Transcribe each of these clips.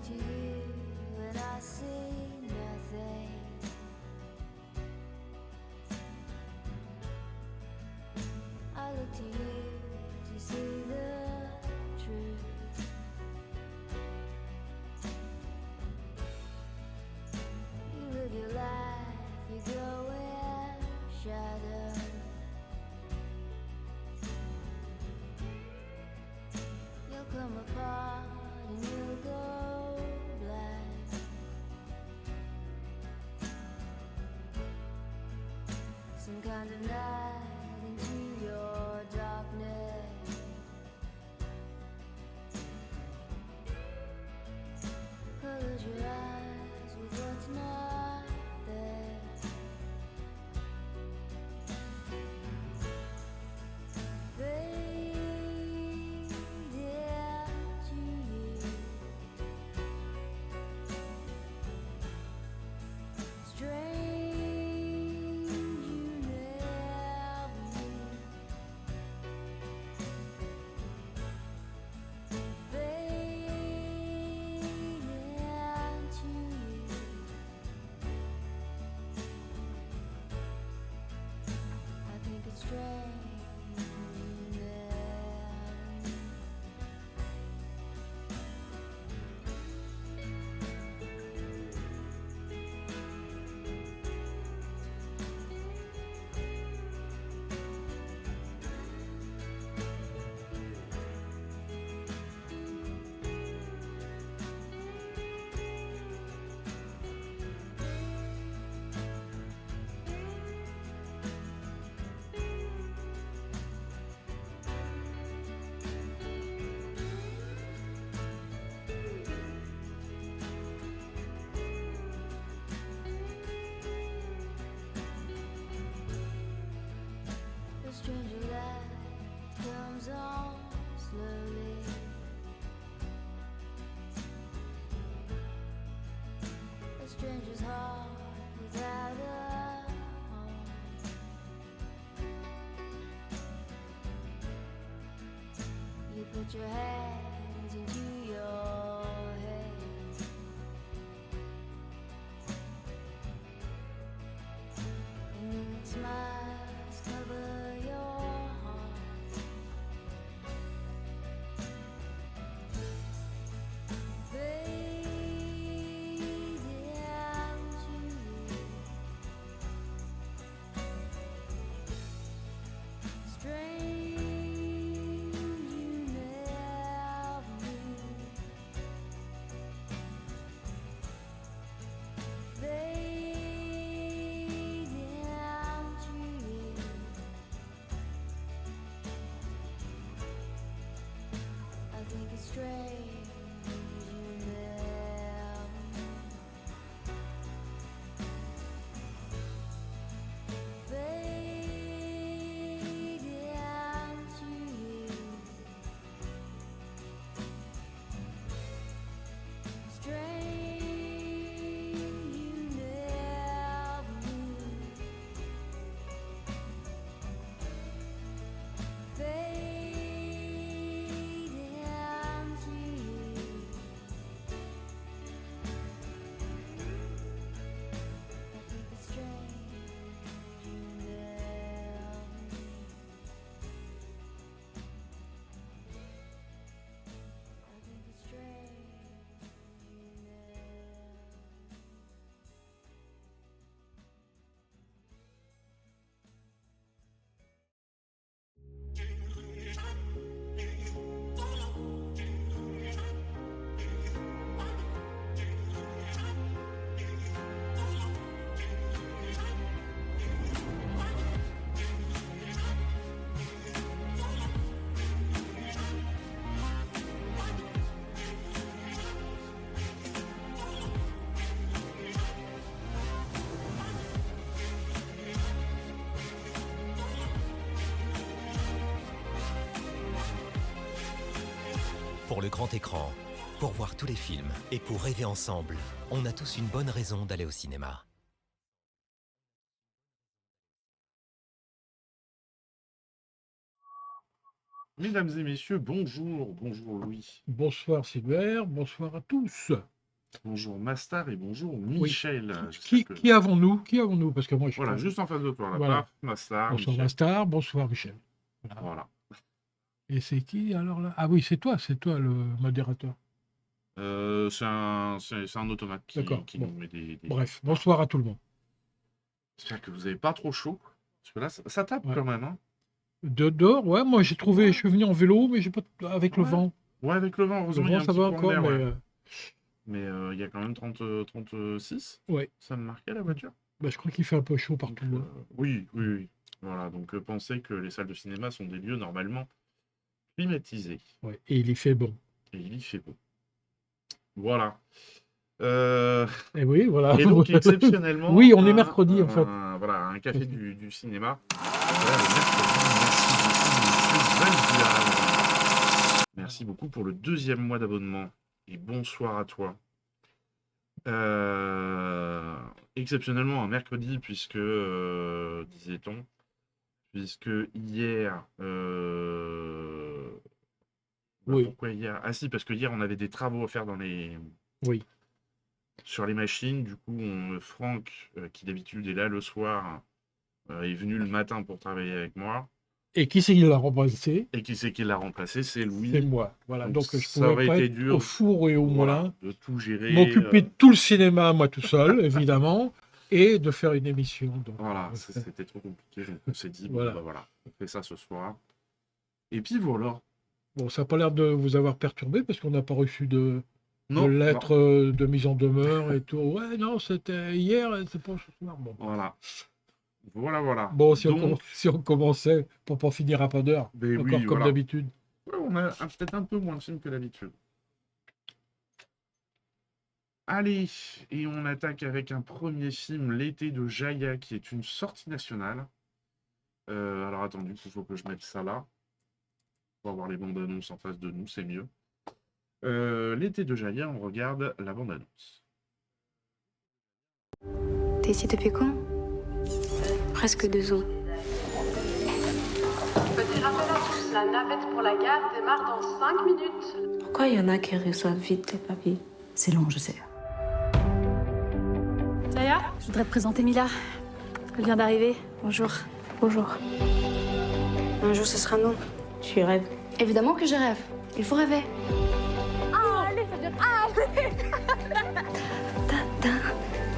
to you and I see nothing. I look to you to see the truth. You live your life, you go in shadow. You'll come apart and you'll go black. Some kind of night into your darkness. Colors your eyes with what's not there. Fade into you. Strange you never knew. Fade into you. I think it's strange you never knew. The stranger light comes on slowly. A stranger's heart without a home. You put your hands into your head. And then smiles cover your heart. Fade into you. Strange you never knew. Fade into you. I think it's strange you never knew. Fade into you. Strange you never knew. Fade into you. I think it's strange you never knew. I think it's strange you never knew. Pour le grand écran, pour voir tous les films et pour rêver ensemble, on a tous une bonne raison d'aller au cinéma. Mesdames et messieurs, bonjour, bonjour Louis. Bonsoir Sylvain, bonsoir à tous. Bonjour Mastar et bonjour Oui. Michel. J'espère que... Qui avons-nous? Qui avons-nous? Parce que moi, je suis Voilà, pas... juste en face de toi, là. Voilà. Paf, Mastar, Bonsoir Michel. Mastar, bonsoir Michel. Voilà. Voilà. Et c'est qui alors là? Ah oui, c'est toi le modérateur. C'est un automate D'accord, qui bon. nous met des... Bref, Voilà. bonsoir à tout le monde. J'espère que vous n'avez pas trop chaud. Parce que là, ça tape Ouais. quand même. Hein. Dehors, ouais, moi j'ai trouvé, je suis venu en vélo, mais j'ai pas avec le Ouais. vent. Ouais, avec le vent, Le heureusement, il y a vent, un ça petit va courant encore, d'air. mais Ouais. Mais il y a quand même 36. ouais. Ça me marquait la voiture. Bah, je crois qu'il fait un peu chaud partout. Donc, Hein. oui. Voilà, donc pensez que les salles de cinéma sont des lieux normalement climatisés. Ouais. Et il y fait bon. Et il y fait beau. Voilà. Et oui, voilà. Et donc, exceptionnellement, oui, on est mercredi en fait. Voilà, un café du cinéma. Voilà, le mercredi. Merci beaucoup, monsieur Valdial. Merci beaucoup pour le 2e mois d'abonnement. Et bonsoir à toi. Exceptionnellement, un mercredi, puisque, disait-on, puisque hier... Oui. Pourquoi hier? Ah si, parce que hier, on avait des travaux à faire Oui. sur les machines. Du coup, Franck, qui d'habitude est là le soir, est venu le matin pour travailler avec moi. Et qui c'est qui l'a remplacé? Et qui c'est qui l'a remplacé? C'est Louis. C'est moi. Voilà. Donc je ça pouvais aurait pas été être dur au four et au moulin, de tout gérer. m'occuper de tout le cinéma moi tout seul, évidemment, et de faire une émission. Donc, Voilà, c'était trop compliqué. Donc on s'est dit, voilà. bon, bah voilà, on fait ça ce soir. Et puis voilà. Bon, ça n'a pas l'air de vous avoir perturbé parce qu'on n'a pas reçu de Non, lettres de mise en demeure et tout. Ouais, non, c'était hier, c'est pas ce soir. Bon. Voilà. Bon, Donc, si on commençait pour pas finir à pas d'heure, ben encore oui, comme voilà. d'habitude. Ouais, on a peut-être un peu moins de films que d'habitude. Allez, et on attaque avec un premier film, L'été de Jaya, qui est une sortie nationale. Alors attendez, il faut que je mette ça là. Pour avoir les bandes annonces en face de nous, c'est mieux. L'été de Jaya, on regarde la bande annonce. T'es ici depuis quand? Presque 2 ans. Petit rappel à tous, la navette pour la gare démarre dans 5 minutes. Pourquoi il y en a qui reçoivent vite les papiers? C'est long, je sais. Jaya, Je voudrais te présenter Mila. Elle vient d'arriver. Bonjour. Bonjour. Un jour, ce sera nous. Tu rêves? Évidemment que je rêve. Il faut rêver.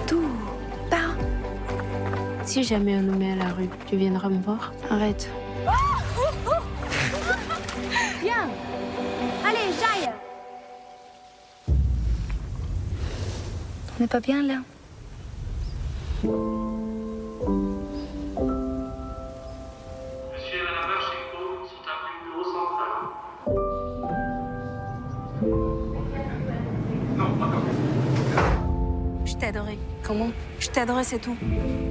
Tout. Pars. Si jamais on nous met à la rue, tu viendras me voir? Arrête. Viens. Allez, j'aille. On n'est pas bien là. Monsieur et Madame Marchenko sont appelés au bureau central. Je t'ai adoré. Comment? Je t'ai adoré, c'est tout.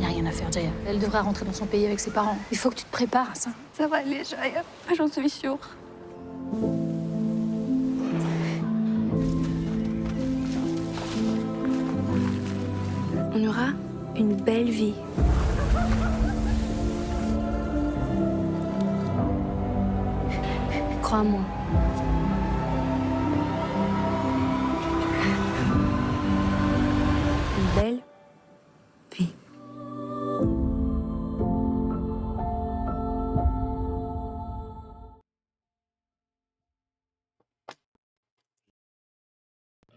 Y a rien à faire, Jaya. Elle devrait rentrer dans son pays avec ses parents. Il faut que tu te prépares à ça. Ça va aller, Jaya. J'en suis sûre. On aura une belle vie. Crois-moi. Une belle vie.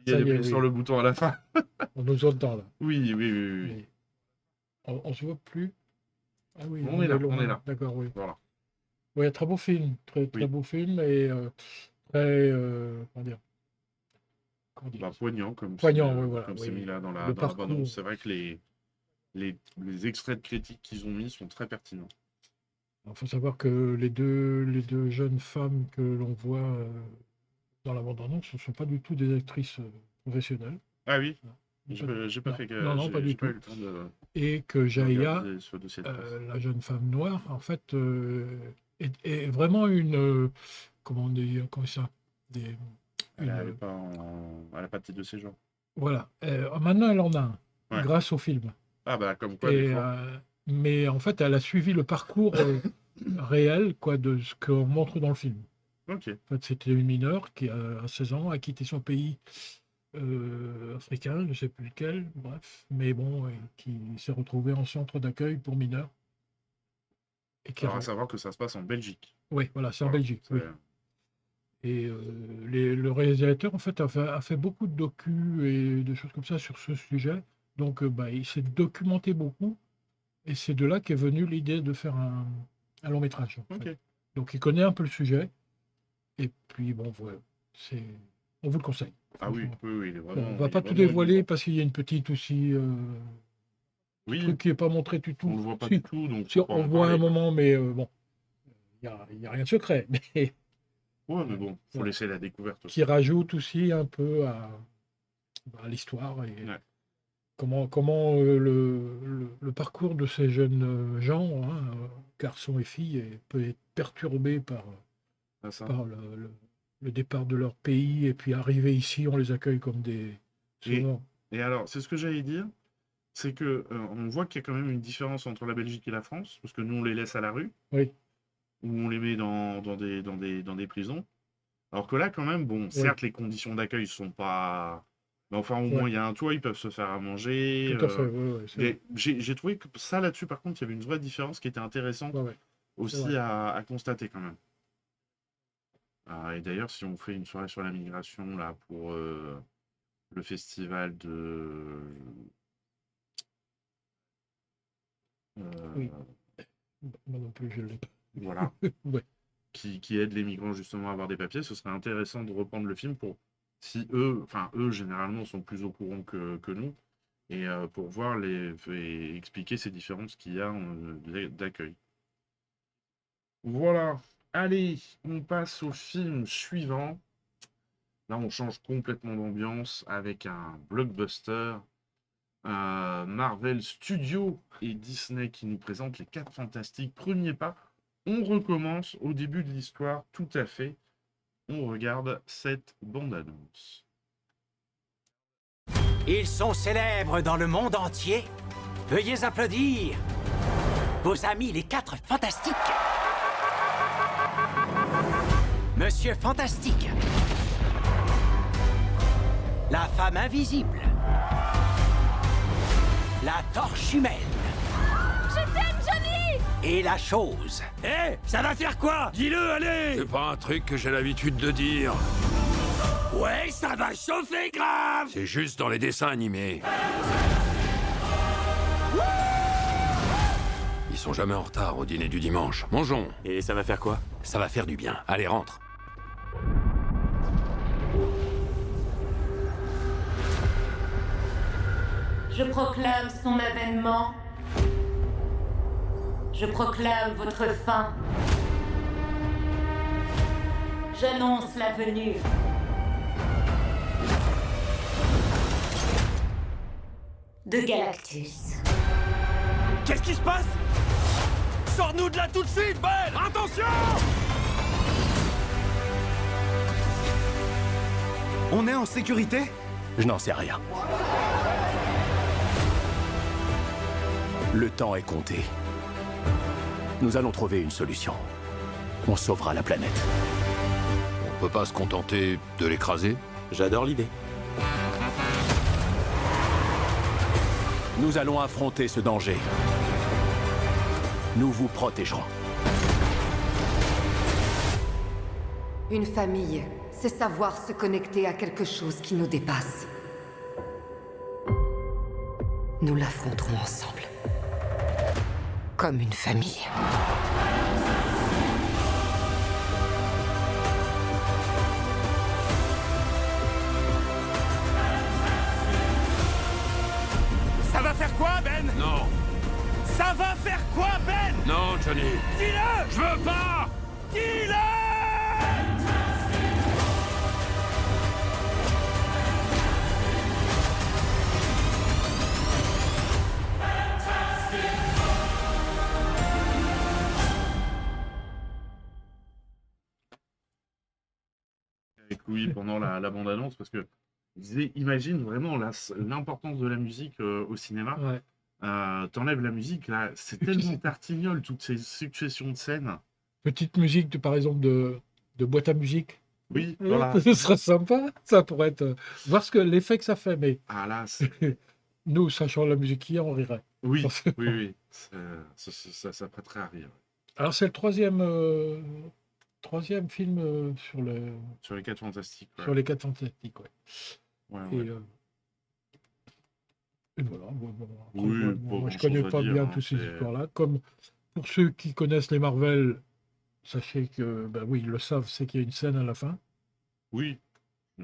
Il y a Ça y est, appuyé sur oui. le bouton à la fin. On nous entend là. Oui. Mais on se voit plus. Ah oui, On est là, loin. on est là. D'accord, oui. Voilà. Oui, très beau film. Très Oui. beau film et très. Comment dire? Poignant, comme Poignant, c'est oui, voilà, c'est oui. mis là dans la Le bande annonce. parcours. C'est vrai que les extraits de critiques qu'ils ont mis sont très pertinents. Il faut savoir que les deux jeunes femmes que l'on voit dans la bande-annonce, ce ne sont pas du tout des actrices professionnelles. Ah oui? Non. J'ai pas fait que Non, pas du j'ai pas tout. eu le temps de Et que Jaya, regarder ce dossier de presse. la jeune femme noire, en fait, est vraiment comment dire, comme ça, Elle a pas de titre de séjour. voilà. Maintenant, elle en a un, Ouais. grâce au film. Ah bah comme quoi des Et, fois. mais en fait, elle a suivi le parcours réel de ce qu'on montre dans le film. Ok. En fait, c'était une mineure qui, à 16 ans, a quitté son pays africain, je ne sais plus lequel, bref, mais bon, qui s'est retrouvé en centre d'accueil pour mineurs. Et qui Alors, à savoir que ça se passe en Belgique. Oui, voilà, c'est en Voilà, Belgique. c'est- Oui. Et le réalisateur, en fait, a fait beaucoup de docus et de choses comme ça sur ce sujet. Donc, il s'est documenté beaucoup. Et c'est de là qu'est venue l'idée de faire un long métrage. En Ok. fait. Donc, il connaît un peu le sujet. Et puis, bon, voilà, c'est, on vous le conseille. Ah oui, Franchement. oui, oui, il est Bon, vraiment. on va il pas est tout vraiment dévoiler émouvant. parce qu'il y a une petite aussi. Oui, Truc qui n'est pas montré du on tout. le voit pas Si, du tout, donc si, faut pas on en voit un parler, quoi. moment, mais bon, il y a rien de secret. Mais Ouais, mais bon, faut voilà. laisser la découverte aussi. Qui rajoute aussi un peu à l'histoire et Ouais. comment le parcours de ces jeunes gens, hein, garçons et filles, peut être perturbé Ah, ça. par le départ de leur pays et puis arriver ici, on les accueille comme des Et, sauveurs. et alors, c'est ce que j'allais dire, c'est que on voit qu'il y a quand même une différence entre la Belgique et la France, parce que nous, on les laisse à la rue, Oui, ou on les met dans des prisons. Alors que là, quand même, bon, oui, certes, les conditions d'accueil sont pas. Mais enfin, au moins, ouais, il y a un toit, ils peuvent se faire à manger. tout à fait, ouais, ouais, c'est vrai. J'ai trouvé que ça, là-dessus, par contre, il y avait une vraie différence qui était intéressante Ouais, ouais, c'est aussi vrai. à constater, quand même. Ah, et d'ailleurs, si on fait une soirée sur la migration, là, pour le festival de. Oui, euh, moi non plus, je l'ai pas. voilà. Ouais, Qui aide les migrants justement à avoir des papiers, ce serait intéressant de reprendre le film pour, si eux, enfin eux généralement sont plus au courant que nous, et pour voir et expliquer ces différences qu'il y a d'accueil. Voilà, allez, on passe au film suivant. Là, on change complètement d'ambiance avec un blockbuster. Marvel Studios et Disney qui nous présentent les 4 Fantastiques. Premier pas, on recommence au début de l'histoire, tout à fait. On regarde cette bande-annonce. Ils sont célèbres dans le monde entier. Veuillez applaudir vos amis les 4 Fantastiques. Monsieur Fantastique. La femme invisible. La torche humaine. Je t'aime, Johnny! Et la chose. Hé, ça va faire quoi? Dis-le, allez! C'est pas un truc que j'ai l'habitude de dire. Ouais, ça va chauffer grave! C'est juste dans les dessins animés. Ils sont jamais en retard au dîner du dimanche. Mangeons. Et ça va faire quoi? Ça va faire du bien. Allez, rentre. Je proclame son avènement. Je proclame votre fin. J'annonce la venue de Galactus. Qu'est-ce qui se passe? Sors-nous de là tout de suite, Ben! Attention! On est en sécurité? Je n'en sais rien. Le temps est compté. Nous allons trouver une solution. On sauvera la planète. On peut pas se contenter de l'écraser? J'adore l'idée. Nous allons affronter ce danger. Nous vous protégerons. Une famille, c'est savoir se connecter à quelque chose qui nous dépasse. Nous l'affronterons ensemble. Comme une famille. Ça va faire quoi, Ben? Non. Ça va faire quoi, Ben? Non, Johnny. Dis-le! Je veux pas! Dis-le! Avec Louis pendant la bande-annonce, parce que il disait, imagine vraiment l'importance de la musique au cinéma. ouais. T'enlèves la musique, là, c'est tellement tartignole, toutes ces successions de scènes. Petite musique, par exemple, de boîte à musique. Oui, voilà. Ce serait sympa, ça pourrait être... voir ce que l'effet que ça fait, mais Ah là, nous, sachant la musique qu'il y a, on rirait. oui, Forcément. oui. Ça prêterait à rire. Alors, c'est le troisième film Sur les 4 fantastiques. Ouais. sur les 4 fantastiques, ouais. Ouais. Et voilà. Bon, après, Oui, moi, je grand-chose connais à pas dire, bien hein, toutes ces c'est- histoires-là. Comme pour ceux qui connaissent les Marvel, sachez que, ben oui, ils le savent, c'est qu'il y a une scène à la fin. Oui.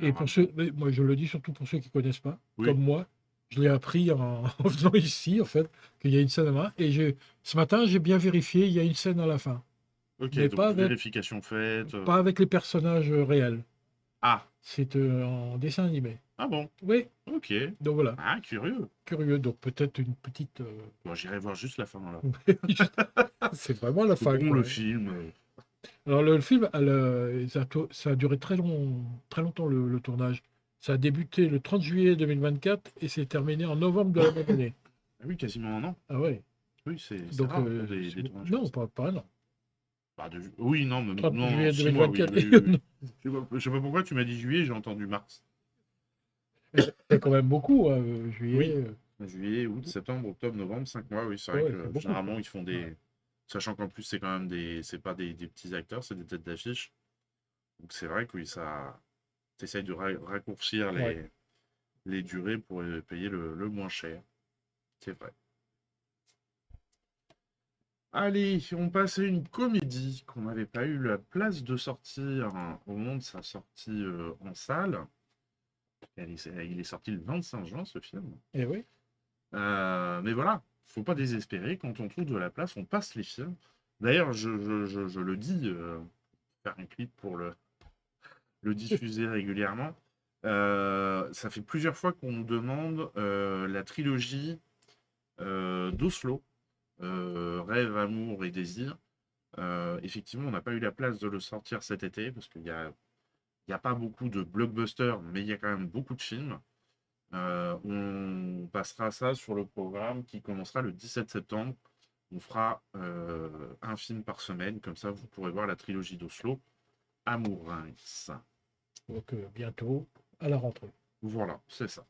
Et pour ceux, mais moi je le dis surtout pour ceux qui connaissent pas, Oui. comme moi, je l'ai appris en venant ici, en fait, qu'il y a une scène à la fin. Et ce matin, j'ai bien vérifié, il y a une scène à la fin. Ok, Mais donc pas avec, vérification faite. pas avec les personnages réels. Ah, C'est en dessin animé. ah bon, Oui, ok. donc voilà, Ah, curieux. curieux. Donc peut-être une petite... Bon, j'irai voir juste la fin, là. c'est vraiment la fin, Bon, quoi. le film. Alors le film, ça a duré très longtemps le tournage. Ça a débuté le 30 juillet 2024 et s'est terminé en novembre de la même année. Ah oui, quasiment un an. Ah ouais. Oui, c'est Donc, rare pour des tournages. non, pas un an. Bah, oui, non, mais 30 non, juillet 6 mois, oui, 2024. oui. Je sais pas pourquoi tu m'as dit juillet, j'ai entendu mars. C'est quand même beaucoup, juillet. Juillet, août, septembre, octobre, novembre, 5 mois, oui, c'est vrai Ouais, que c'est beaucoup, généralement quoi. ils font des. Sachant qu'en plus c'est quand même c'est pas des petits acteurs, c'est des têtes d'affiche. Donc c'est vrai que oui, ça. T'essayes de raccourcir Ouais. les durées pour payer le moins cher. C'est vrai. Allez, on passe à une comédie qu'on n'avait pas eu la place de sortir au moment de sa sortie en salle. Il est sorti le 25 juin, ce film. Et oui. Mais voilà, faut pas désespérer. Quand on trouve de la place, on passe les films. D'ailleurs, je le dis, faire un clip pour le diffuser régulièrement. Ça fait plusieurs fois qu'on nous demande la trilogie d'Oslo, Rêve, Amour et Désir. Effectivement, on n'a pas eu la place de le sortir cet été parce qu'il y a pas beaucoup de blockbusters, mais il y a quand même beaucoup de films. On passera ça sur le programme qui commencera le 17 septembre. On fera un film par semaine, comme ça vous pourrez voir la trilogie d'Oslo, Amour Reims. Donc bientôt, à la rentrée. Voilà, c'est ça.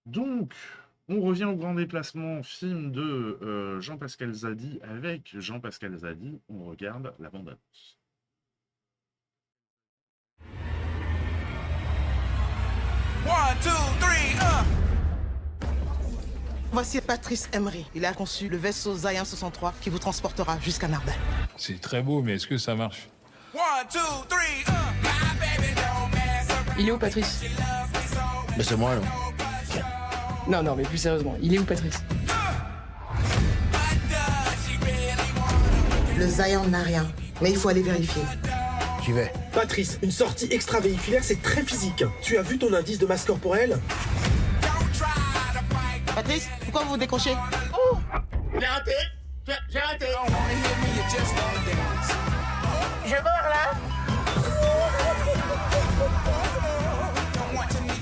Donc, on revient au grand déplacement, film de Jean-Pascal Zadi. Avec Jean-Pascal Zadi, on regarde la bande-annonce. One, two, three, Voici Patrice Emery. Il a conçu le vaisseau Zion 63 qui vous transportera jusqu'à Nardal. C'est très beau, mais est-ce que ça marche? One, two, three, Il est où, Patrice? Mais c'est moi, là. Non, mais plus sérieusement, il est où, Patrice? Le Zion n'a rien, mais il faut aller vérifier. J'y vais. Patrice, une sortie extravéhiculaire, c'est très physique. Tu as vu ton indice de masse corporelle? Patrice, pourquoi vous vous décrochez? Oh, j'ai raté. J'ai raté. Je meurs là.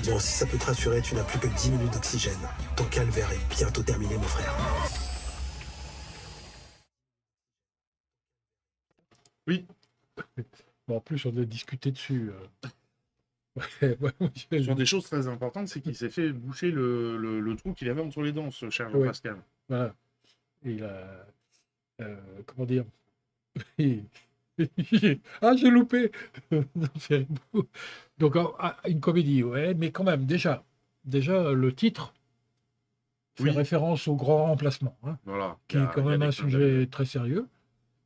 Bon, si ça peut te rassurer, tu n'as plus que 10 minutes d'oxygène. Ton calvaire est bientôt terminé, mon frère. Oui. Bon, en plus, on a discuté dessus. Sur des choses très importantes, c'est qu'il s'est fait boucher le trou qu'il avait entre les dents, ce cher Ouais. Jean-Pascal. Voilà. Et il a... comment dire? Ah, j'ai loupé. C'est beau. Donc, une comédie, ouais, mais quand même, déjà le titre fait Oui. référence au grand remplacement, hein, Voilà. qui est quand même un sujet très sérieux.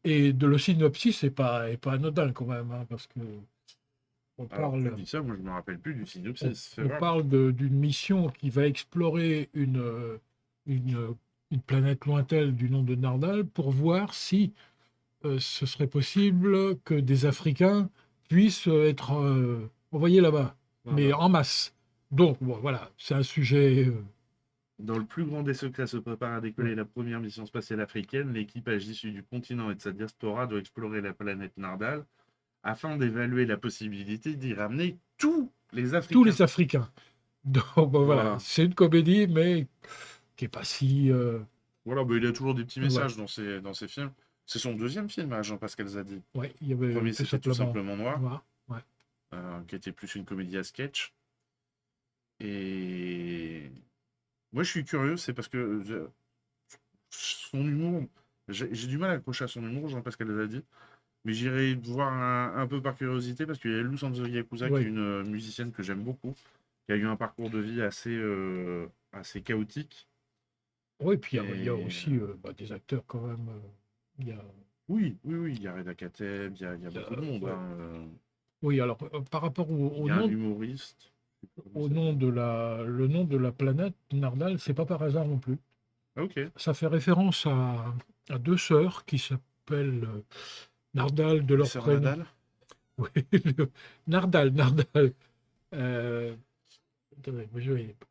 Et le synopsis n'est pas anodin quand même, hein, parce que on Alors, parle, tu dis ça, moi je me rappelle plus du synopsis. Fais on voir. parle d'une mission qui va explorer une planète lointaine du nom de Nardal pour voir si ce serait possible que des Africains puissent être envoyés là-bas, mais en masse. Donc, bon, voilà, c'est un sujet... Dans le plus grand des secrets se prépare à décoller la première mission spatiale africaine. L'équipage issu du continent et de sa diaspora doit explorer la planète Nardal afin d'évaluer la possibilité d'y ramener tous les Africains. Tous les Africains. Donc, bon, voilà, Voilà. c'est une comédie, mais qui n'est pas si... Voilà, bah, il a toujours des petits messages Ouais. dans ses films. C'est son deuxième film, à Jean-Pascal Zadi. Ouais, il y avait Le premier, Tout c'était Tout simplement simplement noir. Noir, qui était plus une comédie à sketch. Et moi, je suis curieux, c'est parce que son humour, j'ai du mal à accrocher à son humour, Jean-Pascal l'a dit, mais j'irai voir un peu par curiosité parce qu'il y a Lou Sanzo Yakuza qui est une musicienne que j'aime beaucoup, qui a eu un parcours de vie assez chaotique. Oui, puis il y a aussi des acteurs quand même. Il y a... Oui, il y a Reda Kateb, il y a beaucoup de monde. Oui, alors par rapport Il y a un humoriste. Le nom de la planète, Nardal, c'est pas par hasard non plus. Ok. Ça fait référence à deux sœurs qui s'appellent Nardal de leur prénom. Nadal Oui, Nardal.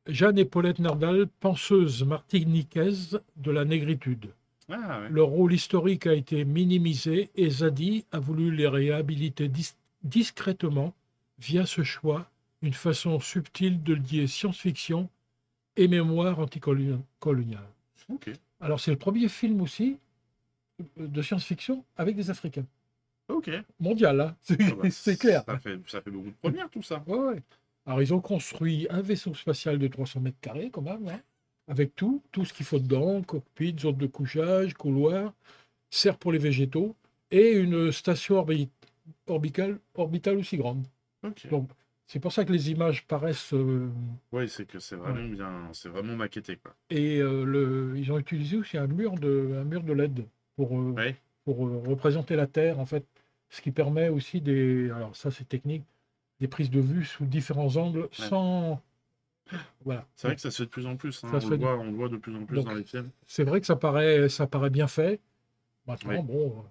Jeanne et Paulette Nardal, penseuses martiniquaises de la négritude. Ah, ouais. Leur rôle historique a été minimisé et Zadi a voulu les réhabiliter discrètement via ce choix, une façon subtile de lier science-fiction et mémoire anticoloniale. Okay. Alors c'est le premier film aussi de science-fiction avec des Africains. Ok. Mondial, hein. C'est clair. Ça fait beaucoup de premières, tout ça. Ouais. Alors ils ont construit un vaisseau spatial de 300 mètres carrés quand même, hein, avec tout ce qu'il faut dedans, cockpit, zone de couchage, couloir, serre pour les végétaux, et une station orbitale aussi grande. Okay. Donc c'est pour ça que les images paraissent... Oui, c'est que c'est vraiment bien, c'est vraiment maquetté, quoi. Et ils ont utilisé aussi un mur de LED pour représenter la Terre, en fait, ce qui permet aussi alors ça c'est technique, des prises de vue sous différents angles sans... Voilà. C'est vrai que ça se fait de plus en plus, hein. On le voit de plus en plus dans les films. C'est vrai que ça paraît bien fait. Maintenant, bon...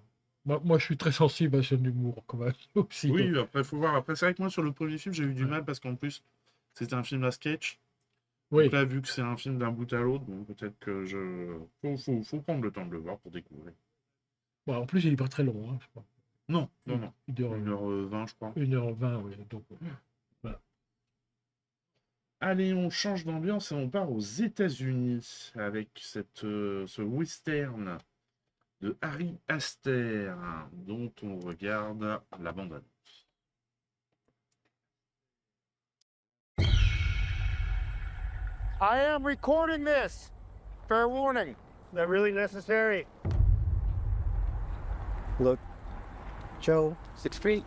Moi, je suis très sensible à son humour, quand même, aussi. Oui, donc. Après, il faut voir. Après, c'est vrai que moi, sur le premier film, j'ai eu du mal parce qu'en plus, c'était un film à sketch. Oui. Donc là, vu que c'est un film d'un bout à l'autre, bon, peut-être que faut prendre le temps de le voir pour découvrir. Bon, en plus, il n'est pas très long, hein, je crois. Non. 1h20, je crois. 1h20, oui. Donc, voilà. Allez, on change d'ambiance et on part aux États-Unis avec ce western de Harry Astor, dont on regarde la bande-annonce. I am recording this. Fair warning. Is that really necessary? Look, Joe, 6 feet.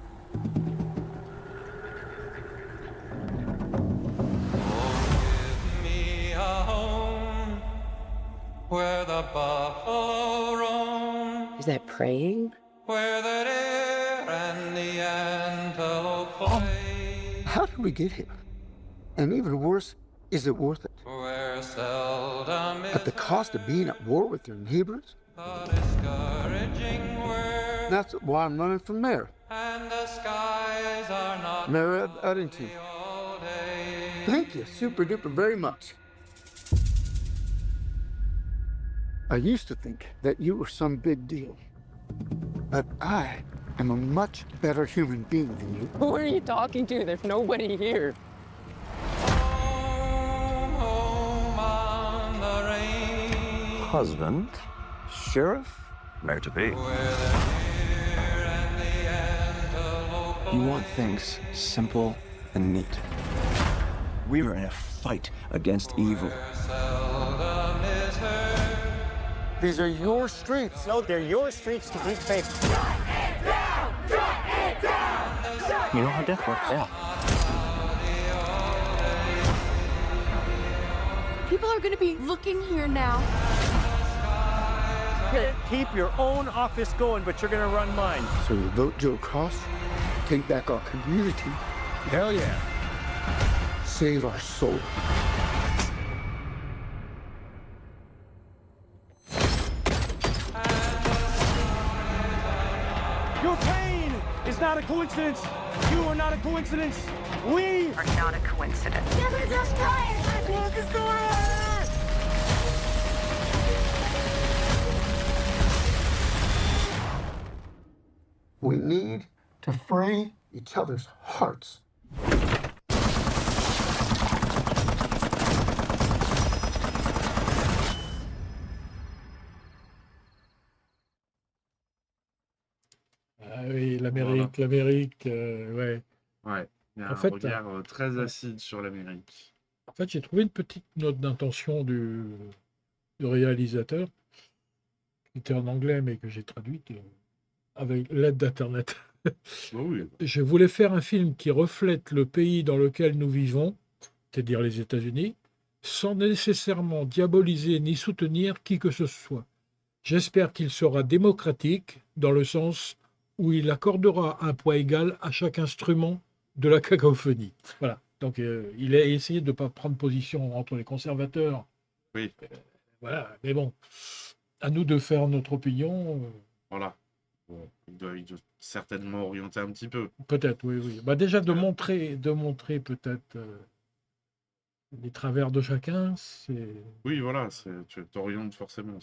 Where the buffalo roam. Is that praying? Where the deer and the antelope play. How did we get here? And even worse, is it worth it? Where seldom At the cost of being at war with your neighbors? a discouraging word. That's why I'm running for mayor. And the skies are not Mayor of Eddington. all day. Thank you super duper very much. I used to think that you were some big deal. But I am a much better human being than you. Who are you talking to? There's nobody here. Home on the range. Husband, sheriff, mayor to be. You want things simple and neat. We are in a fight against evil. These are your streets. No, they're your streets to keep safe. You know how death works? Yeah. People are going to be looking here now. Keep your own office going, but you're going to run mine. So you vote Joe Cross, take back our community. Hell yeah. Save our soul. Your pain is not a coincidence. You are not a coincidence. We are not a coincidence. Never destroy it! Never destroy it! We need to free each other's hearts. Ah oui, l'Amérique, ouais. Ouais. Il y a En un fait, regard très ouais. acide sur l'Amérique. En fait, j'ai trouvé une petite note d'intention du réalisateur, qui était en anglais, mais que j'ai traduite avec l'aide d'Internet. Bah oui. Je voulais faire un film qui reflète le pays dans lequel nous vivons, c'est-à-dire les États-Unis, sans nécessairement diaboliser ni soutenir qui que ce soit. J'espère qu'il sera démocratique dans le sens où il accordera un poids égal à chaque instrument de la cacophonie. Voilà. Donc, il a essayé de ne pas prendre position entre les conservateurs. Oui. Voilà. Mais bon, à nous de faire notre opinion. Voilà. Bon, il doit certainement orienter un petit peu. Peut-être, oui, oui. Bah, déjà, de montrer peut-être les travers de chacun, c'est. Oui, voilà, tu t'orientes forcément.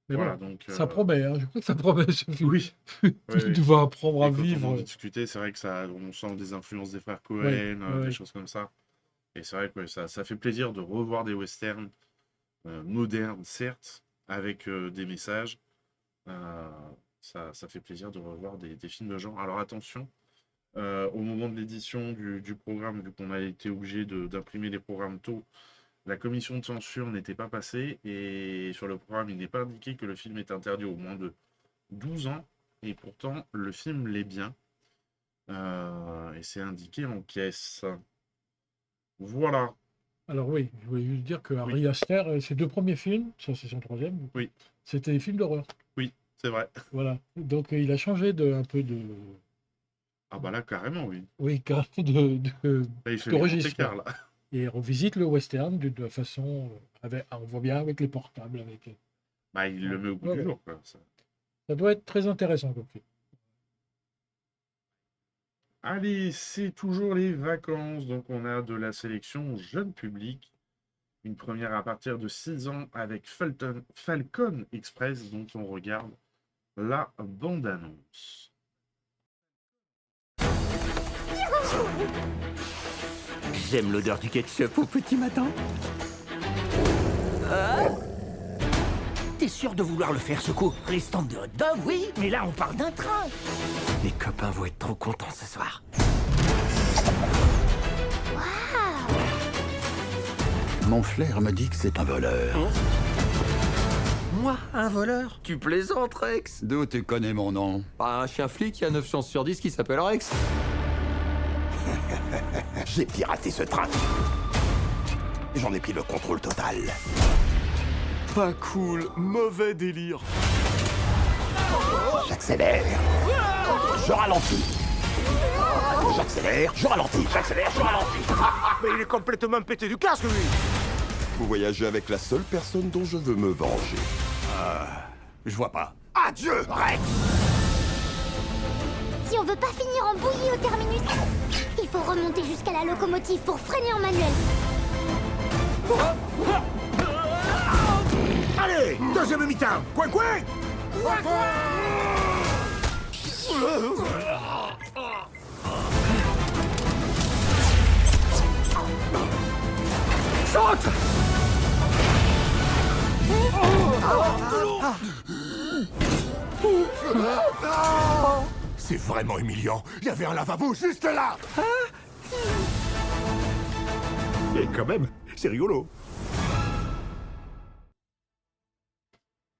Mais Voilà, bon, donc, ça promet, hein. Je crois que ça promet ce film. Oui. Tu Oui. dois apprendre à Et quand vivre. on en discutait, c'est vrai que on sent des influences des frères Cohen, Oui, oui, des oui. choses comme ça. Et c'est vrai que ça fait plaisir de revoir des westerns modernes, certes, avec des messages. Euh, ça fait plaisir de revoir des films de genre. Alors attention, au moment de l'édition du programme, vu qu'on a été obligé d'imprimer les programmes tôt, la commission de censure n'était pas passée et sur le programme, il n'est pas indiqué que le film est interdit au moins de 12 ans. Et pourtant, le film l'est bien. Et c'est indiqué en caisse. Voilà. Alors oui, je voulais juste dire que Oui. Ari Aster, ses deux premiers films, ça c'est son troisième, Oui. c'était des films d'horreur. Oui, c'est vrai. Voilà. Donc il a changé un peu de. Ah bah là, carrément, oui. Oui, carrément Là, il fait de les grands registre. écarts, là. Et on revisite le western de façon. On voit bien avec les portables. Bah, il le met au goût Ouais, du ouais. jour, quoi. Ça doit être très intéressant comme film. Allez, c'est toujours les vacances, donc on a de la sélection jeune public. Une première à partir de 6 ans avec Falcon Express, dont on regarde la bande-annonce. J'aime l'odeur du ketchup au petit matin. T'es sûr de vouloir le faire ce coup? Les stands de hot dog, oui, mais là on parle d'un train. Les copains vont être trop contents ce soir. Mon flair me dit que c'est un voleur. Moi, un voleur? Tu plaisantes, Rex? D'où tu connais mon nom? Bah, un chien flic, il y a 9 chances sur 10 qui s'appelle Rex. J'ai piraté ce train. J'en ai pris le contrôle total. Pas cool, mauvais délire. J'accélère. Je ralentis. J'accélère, je ralentis. J'accélère, je ralentis. Mais il est complètement pété du casque, lui. Vous voyagez avec la seule personne dont je veux me venger. Je vois pas. Adieu, Rex. Si on veut pas finir en bouillie au terminus, il faut remonter jusqu'à la locomotive pour freiner en manuel. Allez, deuxième mi-temps. Coin, coin. Saute! C'est vraiment humiliant. Il y avait un lavabo juste là. Et quand même, c'est rigolo.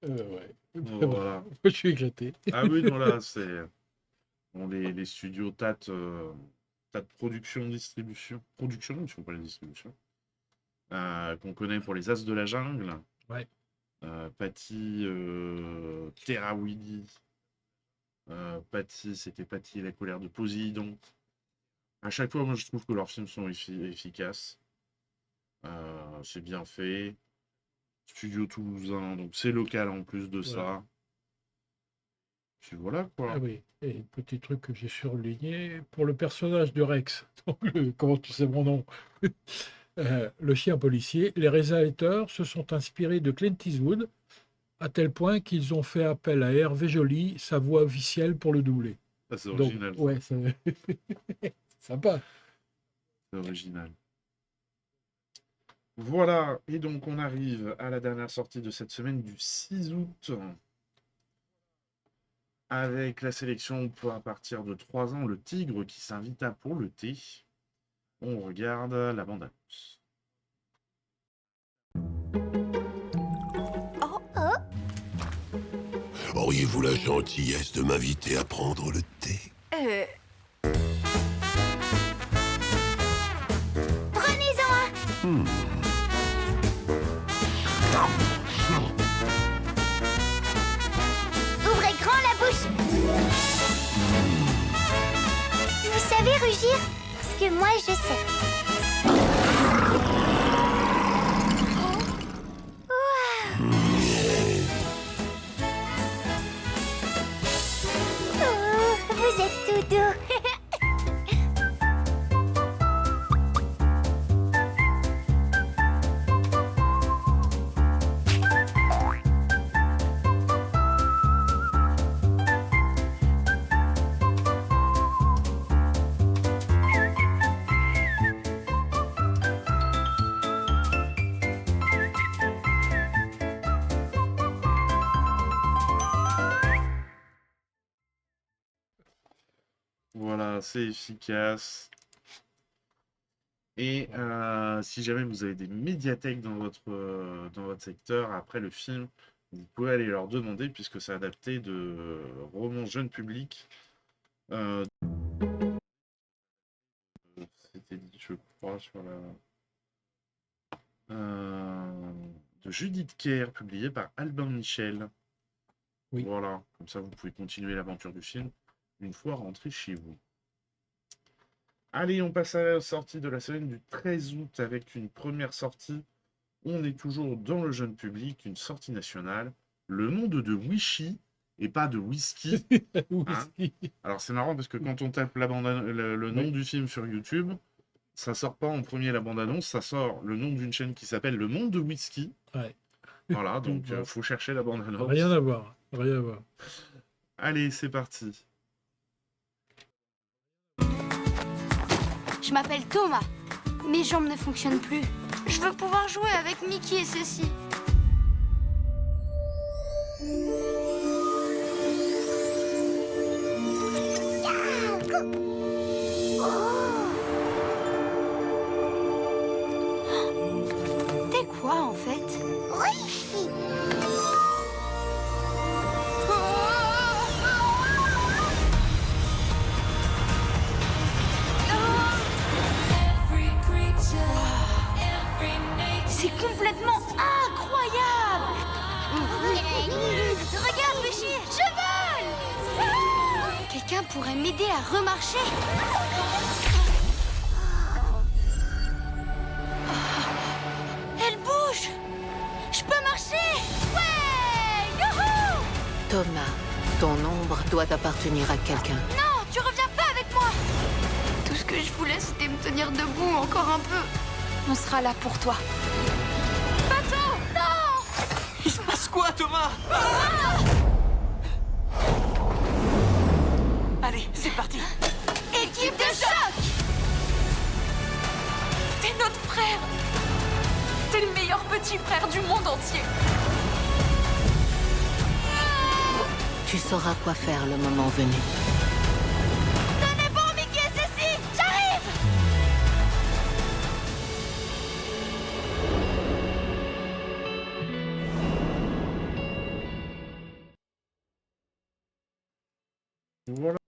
Ouais. Voilà. Je suis éclaté. Ah oui, non, là, c'est... Bon, les studios TAT production, distribution... Production, il ne faut pas les distributions. Qu'on connaît pour les As de la Jungle. Ouais. Patty Terrawilly. C'était Patty et la colère de Poséidon. À chaque fois, moi, je trouve que leurs films sont efficaces. C'est bien fait. Studio toulousain, donc c'est local en plus de ça. Puis voilà, quoi. Ah oui, et petit truc que j'ai surligné, pour le personnage de Rex, donc comment tu sais mon nom, le chien policier, les réalisateurs se sont inspirés de Clint Eastwood, à tel point qu'ils ont fait appel à Hervé Joly, sa voix officielle, pour le doubler. Ah, c'est original. Donc, ouais, c'est sympa. C'est original. Voilà, et donc on arrive à la dernière sortie de cette semaine du 6 août. Avec la sélection pour à partir de 3 ans, le tigre qui s'invita pour le thé. On regarde la bande-annonce. Auriez-vous la gentillesse de m'inviter à prendre le thé? Prenez-en un. Ouvrez grand la bouche. Vous savez rugir? Parce que moi, je sais. Oh, vous êtes tout doux. Voilà, c'est efficace. Et si jamais vous avez des médiathèques dans votre secteur, après le film, vous pouvez aller leur demander, puisque c'est adapté de romans jeune public. C'était dit, je crois, sur la... de Judith Kerr, publié par Albin Michel. Oui. Voilà, comme ça vous pouvez continuer l'aventure du film une fois rentré chez vous. Allez, on passe à la sortie de la semaine du 13 août avec une première sortie. On est toujours dans le jeune public, une sortie nationale. Le monde de Wishy et pas de whisky. Whisky. Alors c'est marrant parce que quand on tape le nom du film sur YouTube, ça sort pas en premier la bande-annonce, ça sort le nom d'une chaîne qui s'appelle Le Monde de Whisky. Ouais. Voilà, donc faut chercher la bande-annonce. Rien à voir. Rien à voir. Allez, c'est parti. Je m'appelle Thomas. Mes jambes ne fonctionnent plus. Je veux pouvoir jouer avec Mickey et Ceci. T'es quoi en fait? Oui. C'est complètement incroyable! Regarde, Wishy, je vole! Quelqu'un pourrait m'aider à remarcher? Elle bouge! Je peux marcher! Ouais! Youhou! Thomas, ton ombre doit appartenir à quelqu'un. Non, tu reviens pas avec moi! Tout ce que je voulais, c'était me tenir debout encore un peu. On sera là pour toi. Bateau! Non! Il se passe quoi, Thomas? Allez, c'est parti. Équipe de choc! T'es notre frère. T'es le meilleur petit frère du monde entier. Tu sauras quoi faire le moment venu. Tenez bon, Mickey et Ceci! J'arrive! Voilà.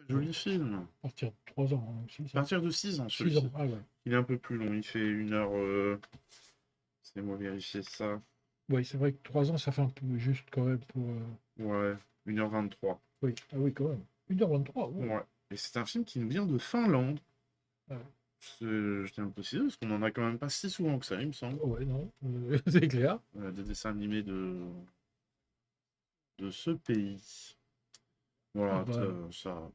Joli film. À partir de 3 ans. Hein, À partir de 6 ans, 6 celui-ci. ans, ah ouais. Il est un peu plus long, il fait 1 heure... Laissez-moi vérifier ça. Oui, c'est vrai que 3 ans, ça fait un peu juste quand même pour... Ouais, 1h23. Oui, ah oui, quand même. 1h23, ouais. Ouais. Et c'est un film qui nous vient de Finlande. Ouais. Je tiens à le préciser, parce qu'on en a quand même pas si souvent que ça, il me semble. Ouais, non, c'est clair. Des dessins animés de ce pays. Voilà, Ah bah. ça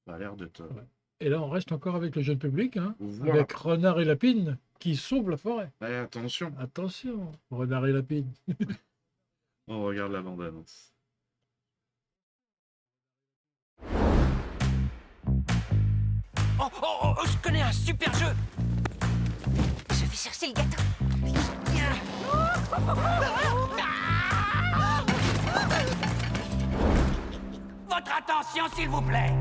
a l'air d'être... Et là, on reste encore avec le jeune public, hein, Voilà. avec Renard et Lapine qui sauvent la forêt. Ouais, attention, Attention, Renard et Lapine. on regarde la bande-annonce. Oh, je connais un super jeu. Je vais chercher le gâteau. Votre attention, s'il vous plaît.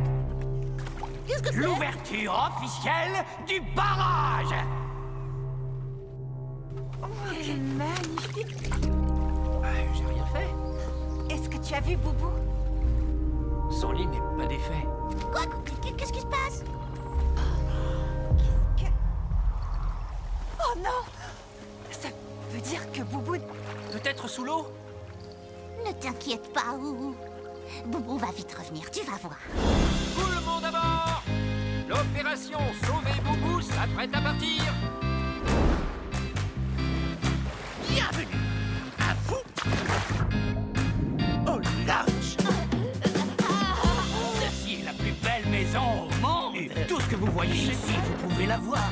Qu'est-ce que c'est? L'ouverture officielle du barrage. Oh, c'est magnifique. J'ai rien fait. Est-ce que tu as vu Boubou? Son lit n'est pas défait. Quoi? Qu'est-ce qui se passe? Oh non! Ça veut dire que Boubou... Peut-être sous l'eau? Ne t'inquiète pas, Ouhou. Boubou va vite revenir, tu vas voir. Tout le monde à bord! L'opération Sauver Boubou s'apprête à partir. Bienvenue à vous! Au large! Ceci est la plus belle maison au monde! Et tout ce que vous voyez ici, vous pouvez la voir.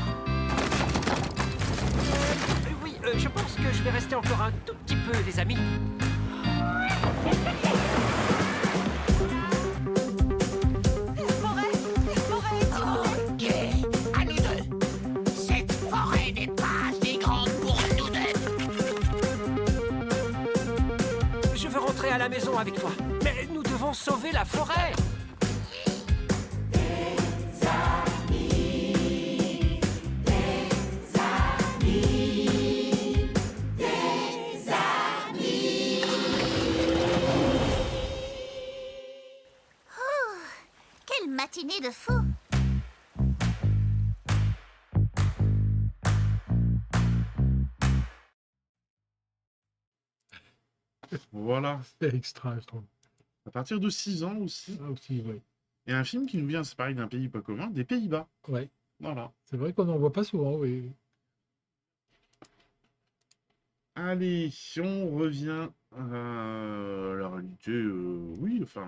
Oui, je pense que je vais rester encore un tout petit peu, les amis. Ok, à nous deux. Cette forêt n'est pas assez grande pour nous deux. Je veux rentrer à la maison avec toi. Mais nous devons sauver la forêt. Quelle matinée de fou! Voilà. C'est extra, je trouve. À partir de 6 ans aussi. Ah, aussi, oui. Et un film qui nous vient, c'est pareil, d'un pays pas commun, des Pays-Bas. Ouais. Voilà. C'est vrai qu'on n'en voit pas souvent, oui. Allez, si on revient à la réalité, oui, enfin,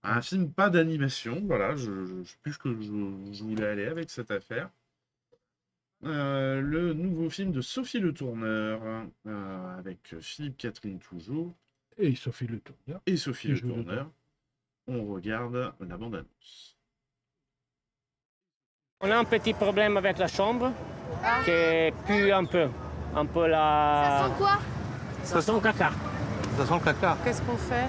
à un film pas d'animation, voilà, je sais plus ce que je voulais aller avec cette affaire. Le nouveau film de Sophie Le Tourneur, avec Philippe Catherine toujours. Et Sophie Le Tourneur. Et Sophie Qui Le joue dedans. Tourneur. On regarde la bande-annonce. On a un petit problème avec la chambre qui pue un peu. Un peu la... Ça sent quoi? Ça sent le caca. Ça sent le caca. Qu'est-ce qu'on fait?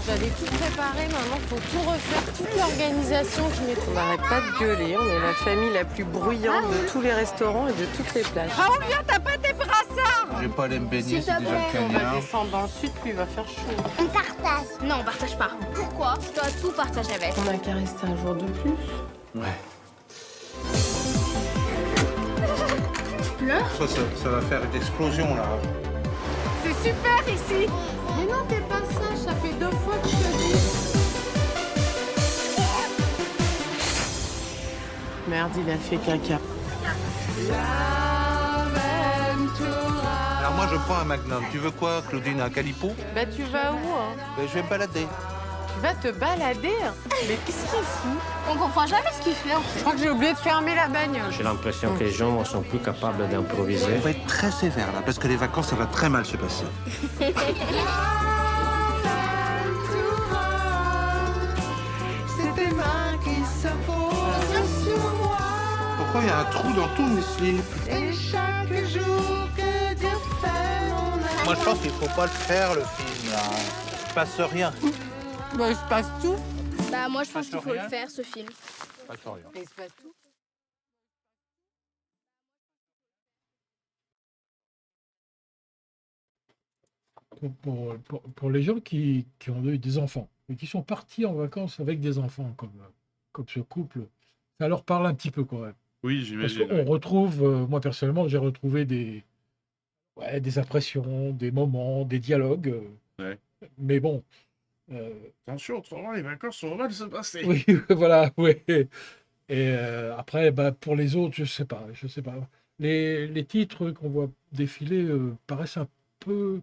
J'avais tout préparé, maintenant faut tout refaire, toute l'organisation. On n'arrête pas de gueuler, on est la famille la plus bruyante de tous les restaurants et de toutes les plages. Raoul, viens, t'as pas tes brassards! Je vais pas aller me baigner, c'est déjà le On va cagnard. descendre dans le sud, puis il va faire chaud. On partage. Non, on partage pas. Pourquoi? Je dois tout partager avec. On a qu'à rester un jour de plus. Ouais. Pleure? Ça va faire une explosion là. C'est super ici! Mais non, t'es pas sage, ça fait 2 fois que je te dis. Merde, il a fait caca. Alors moi je prends un Magnum. Tu veux quoi, Claudine? Un Calipo? Bah tu vas où, hein? Je vais me balader. Tu vas te balader? Mais qu'est-ce qu'il fout? On comprend jamais ce qu'il fait. Je crois que j'ai oublié de fermer la bagnole. J'ai l'impression que les gens sont plus capables d'improviser. On va être très sévère là, parce que les vacances ça va très mal se passer. C'est tes mains qui se posent sur moi. Pourquoi il y a un trou dans tous mes slips? Et chaque jour que Dieu fait mon amour. Moi je pense qu'il faut pas le faire le film là. Il se passe rien. Bah, il se passe tout. Bah moi je pense Ça qu'il se faut le rien. faire ce film. Il se passe rien. Il se passe tout. Pour les gens qui ont eu des enfants et qui sont partis en vacances avec des enfants, comme ce couple, ça leur parle un petit peu quand même. Oui, Parce j'imagine. qu'on retrouve, moi personnellement, j'ai retrouvé des impressions, des moments, des dialogues. Ouais. Mais bon. Attention, autrement, les vacances sont mal se passer. Oui, voilà, oui. Et après, bah, pour les autres, je sais pas. Les titres qu'on voit défiler paraissent un peu.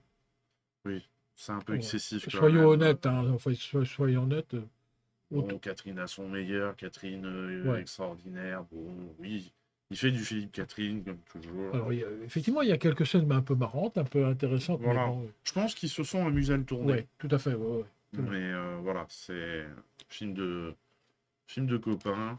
Oui, c'est un peu excessif. quand Soyons même. honnêtes, hein, enfin, soyons honnêtes. Bon, Catherine a son meilleur, Catherine Ouais. extraordinaire. Bon, oui, il fait du Philippe Catherine, comme toujours. Alors, effectivement, il y a quelques scènes un peu marrantes, un peu intéressantes. mais Voilà. bon, Je pense qu'ils se sont amusés à le tourner. ouais, tout à fait. Ouais. Mais voilà, c'est film de copains.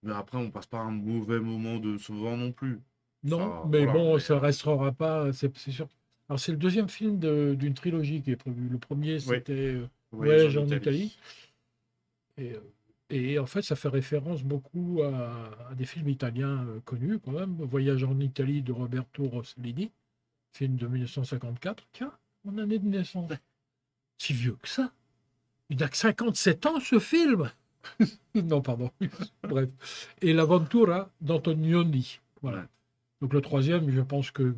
Mais après, on passe pas un mauvais moment de souvent non plus. Non, Ça, mais voilà, bon, mais- ça restera pas. C'est sûr. Alors, c'est le deuxième film d'une trilogie qui est prévue. Le premier, c'était Voyage en Voyage en Italie. Italie. Et en fait, ça fait référence beaucoup à des films italiens connus, quand même. Voyage en Italie de Roberto Rossellini, film de 1954. Tiens, mon année de naissance. Si vieux que ça. Il n'a que 57 ans, ce film. Non, pardon. Bref. Et l'Aventura d'Antonioni. Voilà. Donc le troisième, je pense que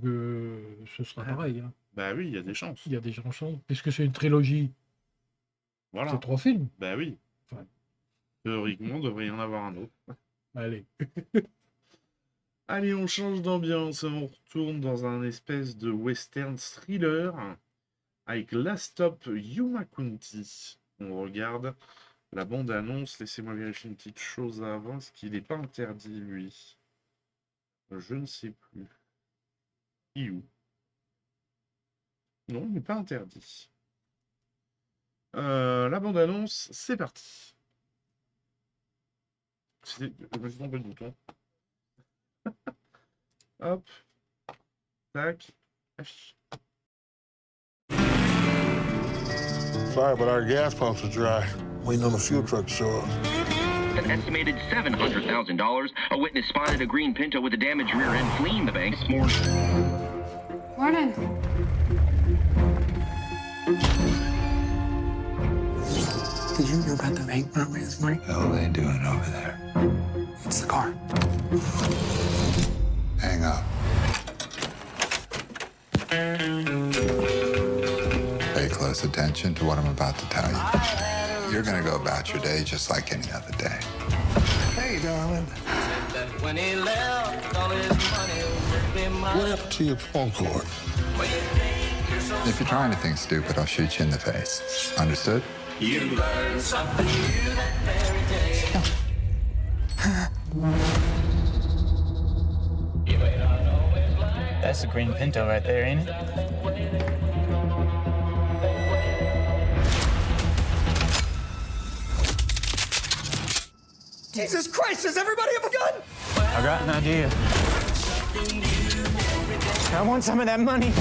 ce sera pareil. Hein. Bah oui, il y a des chances. Il y a des chances. Puisque c'est une trilogie. Voilà. C'est 3 films. Bah oui. Enfin, théoriquement, il devrait y en avoir un autre. Allez. Allez, on change d'ambiance. On retourne dans un espèce de western thriller avec Last Stop Yuma County. On regarde la bande-annonce. Laissez-moi vérifier une petite chose avant. Est-ce qu'il n'est pas interdit, lui? Je ne sais plus. Où? Non, il n'est pas interdit. La bande-annonce, c'est parti. Je me suis trompé de bouton. Hop. Tac. Affiche. Sorry, but our gas pumps are dry. Waiting on the fuel truck to show up. An estimated $700,000. A witness spotted a green Pinto with a damaged rear end fleeing the bank this morning. Morning. Did you hear about the bank robbery this morning? What are they doing over there? It's the car. Hang up. Pay close attention to what I'm about to tell you. You're gonna go about your day just like any other day. Hey, darling. When he left, all his money would be mine. What happened to your phone cord? If you try anything stupid, I'll shoot you in the face. Understood? You learn something new that very day. That's a green Pinto right there, ain't it? Jesus Christ, does everybody have a gun? I got an idea. I want some of that money.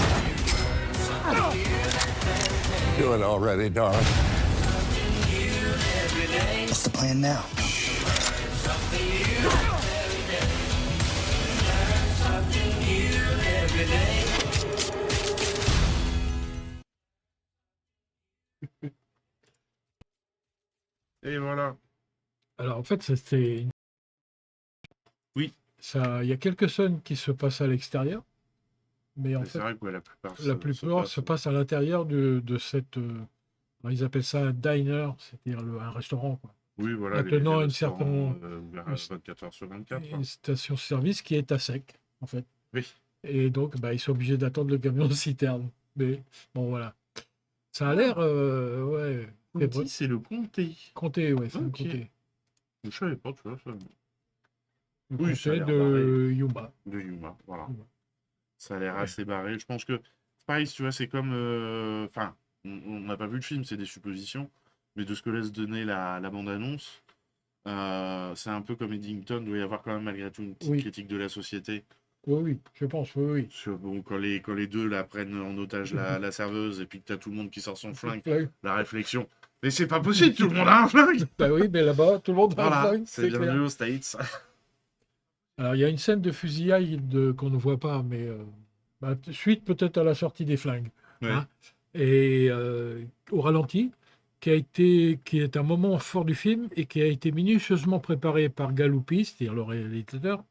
Do it already, darling. What's the plan now? Et voilà. Alors en fait, c'est. Oui. Ça, il y a quelques scènes qui se passent à l'extérieur, mais en Mais fait, c'est vrai que la plupart, se passe à l'intérieur de cette. Ils appellent ça un diner, c'est-à-dire un restaurant, quoi. Oui, voilà. Maintenant, les une restaurants, certaine. ouverts à 24 heures sur 24. Une station-service qui est à sec, en fait. Oui. Et donc, ils sont obligés d'attendre le camion de citerne. Mais bon, voilà. Ça a l'air. Ouais. Comté, c'est le comté. Comté, ouais, c'est le Ok. comté. Je savais pas, tu vois. Ça... Le Oui, ça a comté l'air de barré. Yuma. De Yuma, voilà. Yuma. Ça a l'air assez barré. Je pense que, c'est pareil, tu vois, c'est comme... Enfin, on n'a pas vu le film, c'est des suppositions. Mais de ce que laisse donner la bande-annonce, c'est un peu comme Eddington. Il doit y avoir quand même, malgré tout, une petite Oui. critique de la société. Oui, oui, je pense, oui. Sur, bon, quand les deux la prennent en otage la serveuse et puis que t'as tout le monde qui sort son flingue, Flingue. la réflexion. Mais c'est pas possible, tout le monde a un flingue! Bah oui, mais là-bas, tout le monde a un Voilà, flingue, c'est clair. bienvenu aux States. Alors, il y a une scène de fusillade qu'on ne voit pas, mais suite peut-être à la sortie des flingues. Ouais. Hein. Et au ralenti, qui est un moment fort du film et qui a été minutieusement préparé par Galoupi, c'est-à-dire le réalisateur,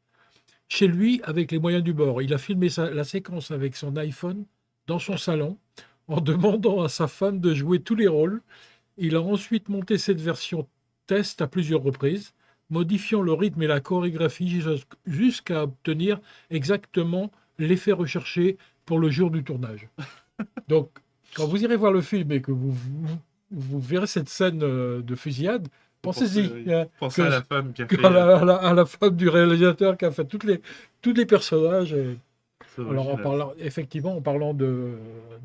chez lui avec les moyens du bord. Il a filmé la séquence avec son iPhone dans son salon en demandant à sa femme de jouer tous les rôles. Il a ensuite monté cette version test à plusieurs reprises, modifiant le rythme et la chorégraphie jusqu'à obtenir exactement l'effet recherché pour le jour du tournage. Donc, quand vous irez voir le film et que vous verrez cette scène de fusillade, pensez-y. Hein, Pensez à la femme qui a fait... à la femme du réalisateur qui a fait tous les personnages. Alors, effectivement, en parlant de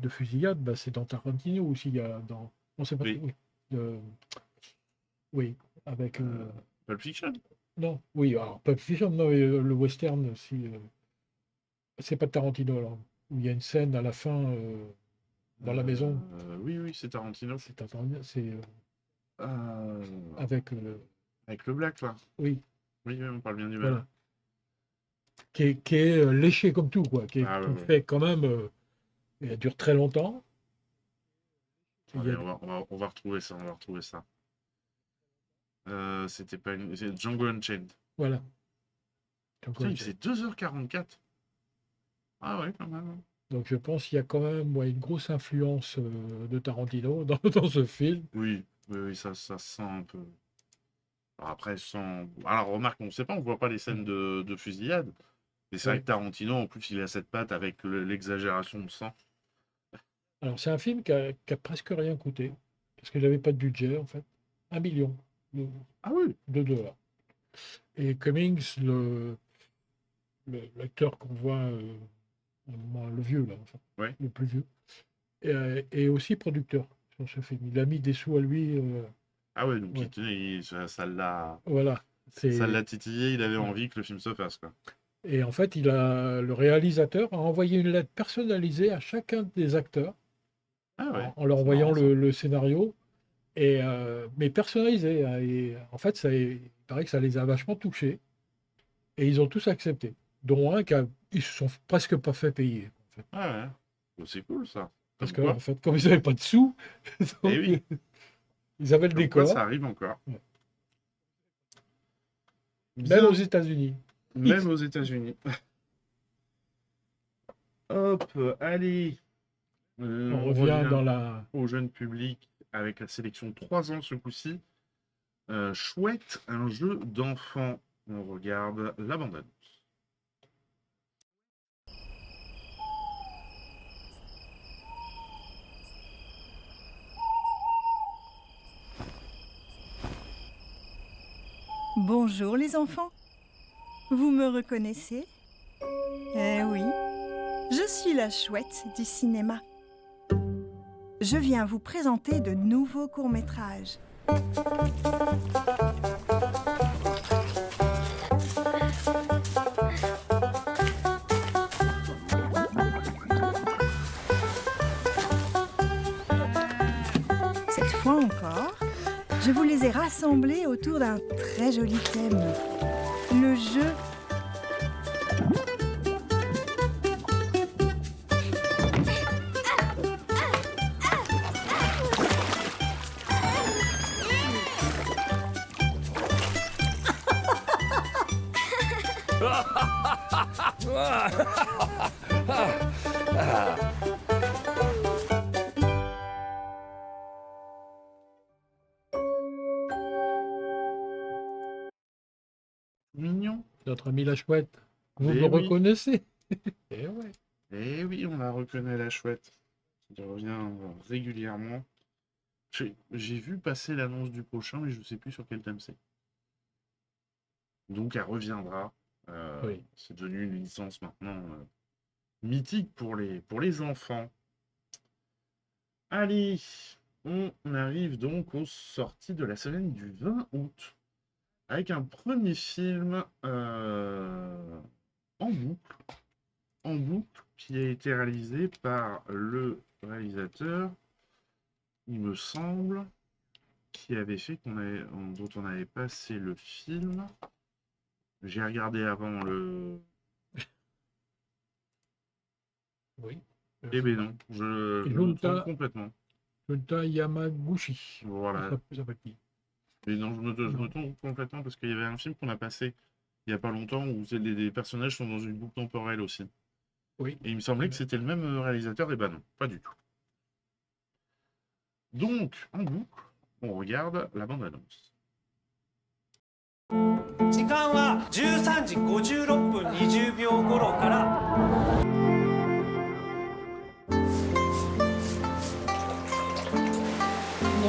fusillade, c'est dans Tarantino aussi. Il y a dans... On sait pas. Oui. Oui, avec... Pulp Fiction? Non, oui, alors Pulp Fiction, non, le western, si... c'est pas de Tarantino, alors. où il y a une scène à la fin dans la maison. Oui, c'est Tarantino. C'est Tarantino, c'est avec avec le black, là. Oui. Oui, on parle bien du Voilà. black. Qui est léché comme tout, quoi. Qui ouais. fait quand même. Elle dure très longtemps. Allez, on va retrouver ça, c'était pas une... C'est Django Unchained. Voilà. Putain, il faisait 2h44. Ah ouais, quand même. Donc je pense qu'il y a quand même une grosse influence de Tarantino dans ce film. Oui, ça se sent un peu. Alors après, alors remarque, on ne sait pas, on voit pas les scènes de fusillade. Mais c'est vrai que Tarantino, en plus, il a cette patte avec l'exagération de sang. Alors c'est un film qui a presque rien coûté. Parce qu'il n'avait pas de budget, en fait. 1 million de dollars. Et Cummings, l'acteur qu'on voit, le vieux, là, enfin, le plus vieux, est aussi producteur sur ce film. Il a mis des sous à lui. Ah ouais, donc ça l'a. Voilà. Ça l'a titillé, il avait envie que le film se fasse, quoi. Et en fait, le réalisateur a envoyé une lettre personnalisée à chacun des acteurs en leur envoyant le scénario, mais personnalisé. Et en fait, il paraît que ça les a vachement touchés. Et ils ont tous accepté. Dont un ils se sont presque pas fait payer. En fait. Ah ouais, bon, c'est cool ça. Parce que en fait, comme ils n'avaient pas de sous, donc, ils avaient le décor. Ça arrive encore. Ouais. Même aux États-Unis. Même aux États-Unis. Hop, allez. On revient au jeune public avec la sélection 3 ans ce coup-ci. Chouette, un jeu d'enfant. On regarde la bande-annonce. Bonjour les enfants. Vous me reconnaissez? Eh oui, je suis la chouette du cinéma. Je viens vous présenter de nouveaux courts-métrages. Cette fois encore, je vous les ai rassemblés autour d'un très joli thème. Le jeu. Mignon. Notre ami la chouette. Vous le reconnaissez? Eh oui, on la reconnaît, la chouette. Il revient régulièrement. J'ai vu passer l'annonce du prochain, mais je ne sais plus sur quel thème c'est. Donc elle reviendra. C'est devenu une licence maintenant mythique pour les enfants. Allez, on arrive donc aux sorties de la semaine du 20 août. Avec un premier film en boucle, qui a été réalisé par le réalisateur, il me semble, qui avait fait dont on avait passé le film. J'ai regardé avant le... Oui. Eh ben non, je me trompe complètement. Junta Yamaguchi. Voilà. Mais non, je me trompe complètement parce qu'il y avait un film qu'on a passé il n'y a pas longtemps où les personnages sont dans une boucle temporelle aussi. Oui. Et il me semblait que c'était le même réalisateur, et ben non, pas du tout. Donc, en boucle, on regarde la bande-annonce. 時間は13時56分20秒頃から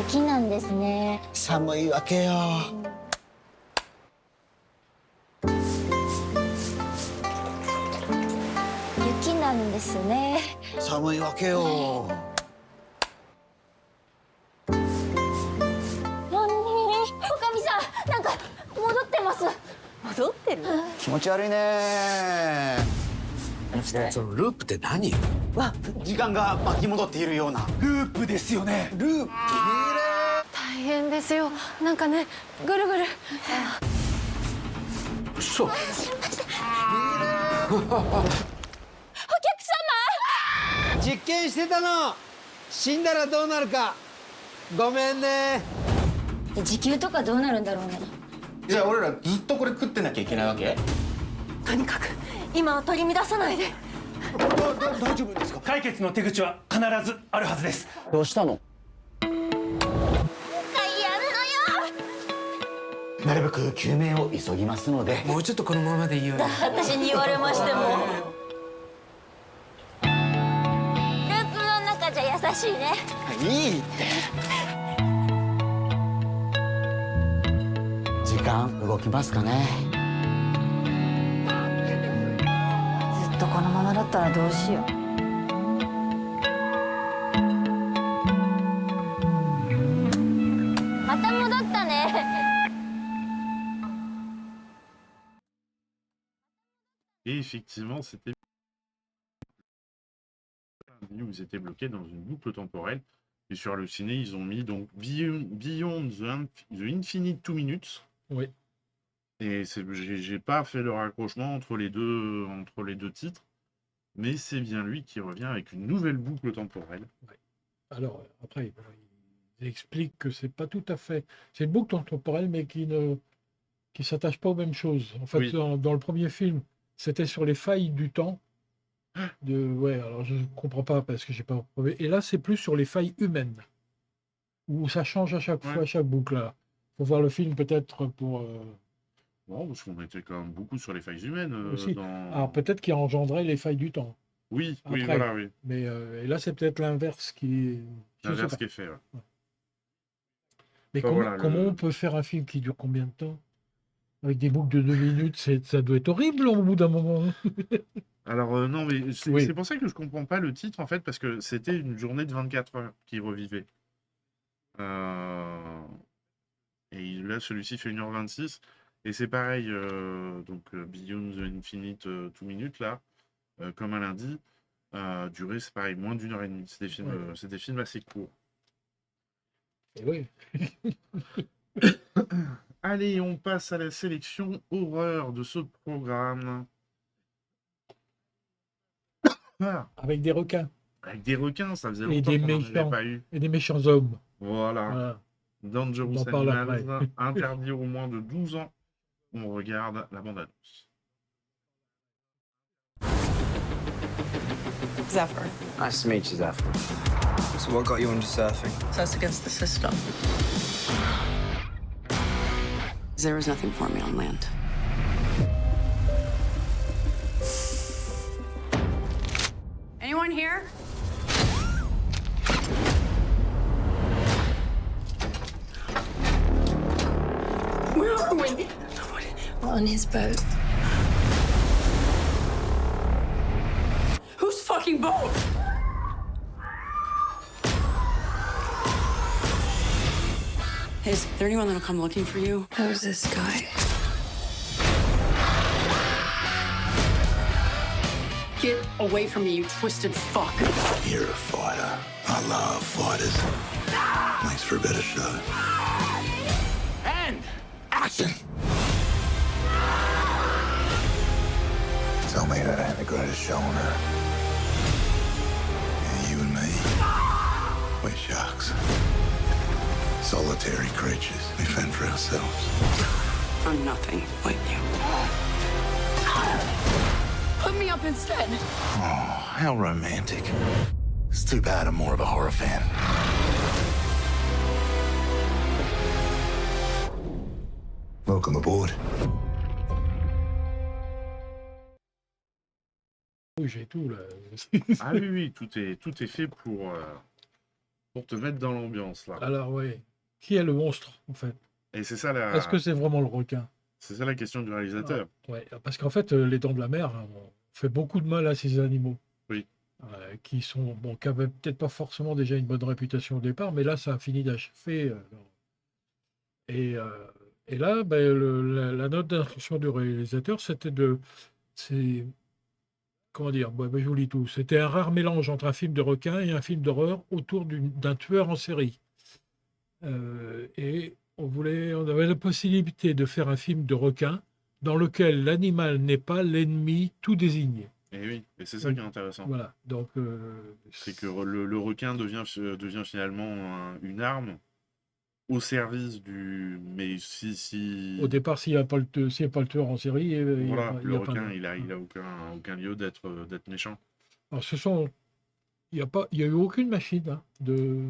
雪なんですね。寒いわけよ。雪なんですね。寒いわけよ。何？おかみさん、なんか戻ってます。戻ってる？気持ち悪いね。そのループって何？わ、時間が巻き戻っているような。ループですよね。ループ。大変ですよ。なんかね、ぐるぐる。嘘。お客様。実験してたの。死んだらどうなるか。ごめんね。時給とかどうなるんだろうね。じゃあ俺らずっとこれ食ってなきゃいけないわけ？とにかく今は取り乱さないで。大丈夫ですか？解決の手口は必ずあるはずです。どうしたの？なるべく救命を急ぎますので。もうちょっとこのままでいいよ。私に言われましても。ループの中じゃ優しいね。いいって。時間動きますかね。ずっとこのままだったらどうしよう。また戻ったね。Et effectivement, c'était où ils étaient bloqués dans une boucle temporelle. Et sur le ciné, ils ont mis donc Beyond the Infinite 2 Minutes. Oui. Et j'ai pas fait le rapprochement entre les deux titres, mais c'est bien lui qui revient avec une nouvelle boucle temporelle. Ouais. Alors, après, il explique que c'est pas tout à fait... C'est une boucle temporelle, mais qui s'attache pas aux mêmes choses. En fait, Oui. dans le premier film, c'était sur les failles du temps. Ouais, alors je ne comprends pas parce que j'ai pas prouvé. Et là, c'est plus sur les failles humaines, où ça change à chaque fois, à chaque boucle. Là. Faut voir le film peut-être pour... Bon, parce qu'on était quand même beaucoup sur les failles humaines. aussi. Alors peut-être qu'il engendrait les failles du temps. Oui, après. oui, voilà, oui. Mais et là, c'est peut-être l'inverse qui... L'inverse qui est fait, ouais. Mais Enfin, comment on peut faire un film qui dure combien de temps? Avec des boucles de 2 minutes, ça doit être horrible au bout d'un moment. Alors, non, mais c'est pour ça que je comprends pas le titre, en fait, parce que c'était une journée de 24 heures qui revivait. Et là, celui-ci fait 1h26. Et c'est pareil, Beyond the Infinite 2 Minutes, là, comme Alain dit, durée, c'est pareil, moins d'1h30. C'est des films assez courts. Et oui. Allez, on passe à la sélection horreur de ce programme. Ah. Avec des requins. Avec des requins, ça faisait Et longtemps des qu'on n'en méchants. avait pas eu. Et des méchants hommes. Voilà. Dangerous On en parle Animals, après. interdit au moins de 12 ans. On regarde la bande-annonce. Zephyr. Nice to meet you, Zephyr. So what got you into surfing? So that's against the system. There was nothing for me on land. Anyone here? Where are we? We're on his boat. Whose fucking boat? Hey, is there anyone that'll come looking for you? Who's this guy? Get away from me, you twisted fuck. You're a fighter. I love fighters. Makes for a better show. And action. Tell me that ain't the greatest show on earth. Yeah, you and me, we're sharks. Solitary creatures. We fend for ourselves. I'm nothing like you. Put me up instead. Oh, how romantic. It's too bad I'm more of a horror fan. Welcome aboard. Oui, j'ai tout là. Ah oui, oui, tout est fait pour te mettre dans l'ambiance, là. Alors, oui. Qui est le monstre, en fait? Et c'est ça la... Est-ce que c'est vraiment le requin? C'est ça la question du réalisateur. Ouais, parce qu'en fait, les dents de la mer ont fait beaucoup de mal à ces animaux. Oui. Qui avaient peut-être pas forcément déjà une bonne réputation au départ, mais là, ça a fini d'achever. Et là, la note d'instruction du réalisateur, c'était comment dire, je vous lis tout. C'était un rare mélange entre un film de requin et un film d'horreur autour d'un tueur en série. Et on avait la possibilité de faire un film de requin dans lequel l'animal n'est pas l'ennemi tout désigné. Et oui, et c'est ça qui est intéressant. Voilà, donc c'est que le requin devient finalement une arme au service du. Mais si... Au départ, s'il n'y a pas le tueur en série, voilà, le pas requin, de- il a aucun lieu d'être méchant. Alors, il n'y a eu aucune machine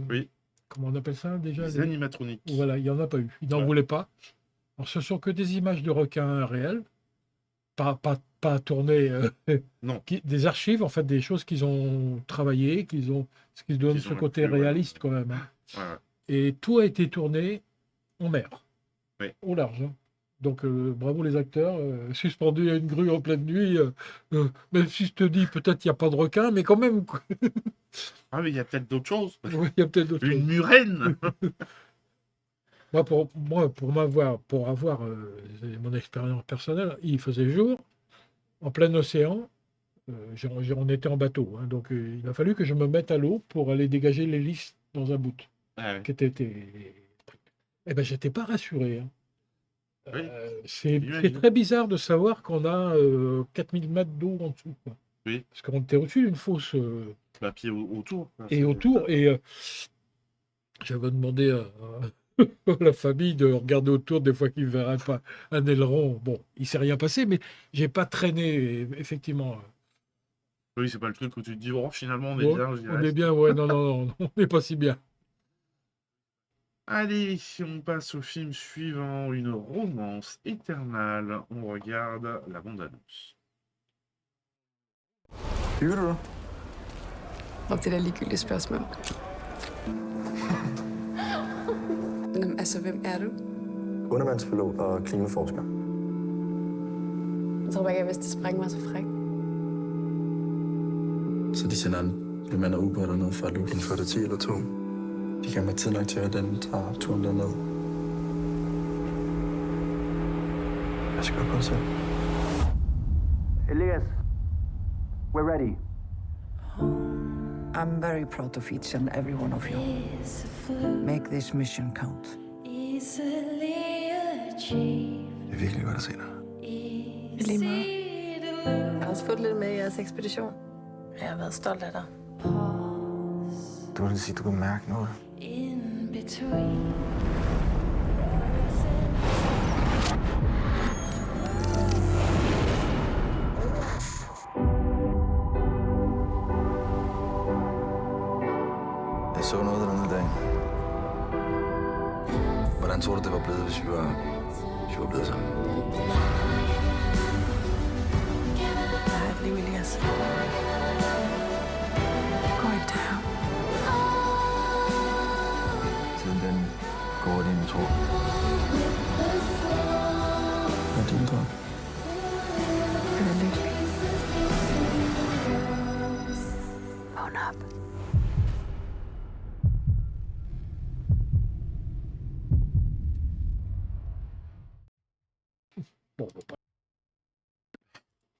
Oui. Comment on appelle ça déjà? Les animatroniques. Voilà, il n'y en a pas eu. Ils n'en voulaient pas. Alors, ce sont que des images de requins réels, pas tournées, non. Des archives, en fait, des choses qu'ils ont travaillées, ce qui donne ce côté réaliste quand même. Hein. Ouais. Et tout a été tourné en mer, au large. Hein. Donc, bravo les acteurs, suspendus à une grue en pleine nuit, même si je te dis peut-être il n'y a pas de requin, mais quand même. Ah, mais il y a peut-être d'autres choses. Oui, il y a peut-être d'autres choses. Une murène. Pour avoir mon expérience personnelle, il faisait jour, en plein océan, on était en bateau, hein, donc il a fallu que je me mette à l'eau pour aller dégager l'hélice dans un bout. Qui était. Eh ben, j'étais pas rassuré. Hein. Oui, c'est très bizarre de savoir qu'on a 4000 mètres d'eau en dessous. Quoi. Oui. Parce qu'on était au-dessus d'une fosse. Puis autour. Et j'avais demandé à la famille de regarder autour des fois qu'ils ne verraient pas un aileron. Bon, il ne s'est rien passé, mais j'ai pas traîné, effectivement. Oui, c'est pas le truc où tu te dis, oh, finalement, on est bien. On est bien, ouais, non, on n'est pas si bien. Allez, on passe au film suivant, une romance éternelle. On regarde la bande-annonce. Hygger du dig? Og det der ligegyldige spørgsmål. Jamen, altså, hvem er du? Undervandspilot og klimaforsker. Jeg tror bare ikke, jeg vidste, det sprang mig så fræk. Så de sender en bemandede ubåd derned for at lukke. Inden for det 10 eller 2. De kan have tid nok til, at den tager turen derned. Jeg skal godt se. Elias, we're ready. I'm very proud of each and every one of you. Make this mission count. Det er virkelig godt at se dig. Lige meget. Jeg har også fået lidt med i jeres ekspedition. Jeg har været stolt af dig. Du vil sige, du kan mærke noget. Jeg så noget den anden dag. Hvordan tror du, det var blevet, hvis vi var blevet sammen? Jeg har et liv, Elias. Gå ikke der. Tiden den går din tro. Hvad er din drøm? Jeg er lykkelig. Vågn op.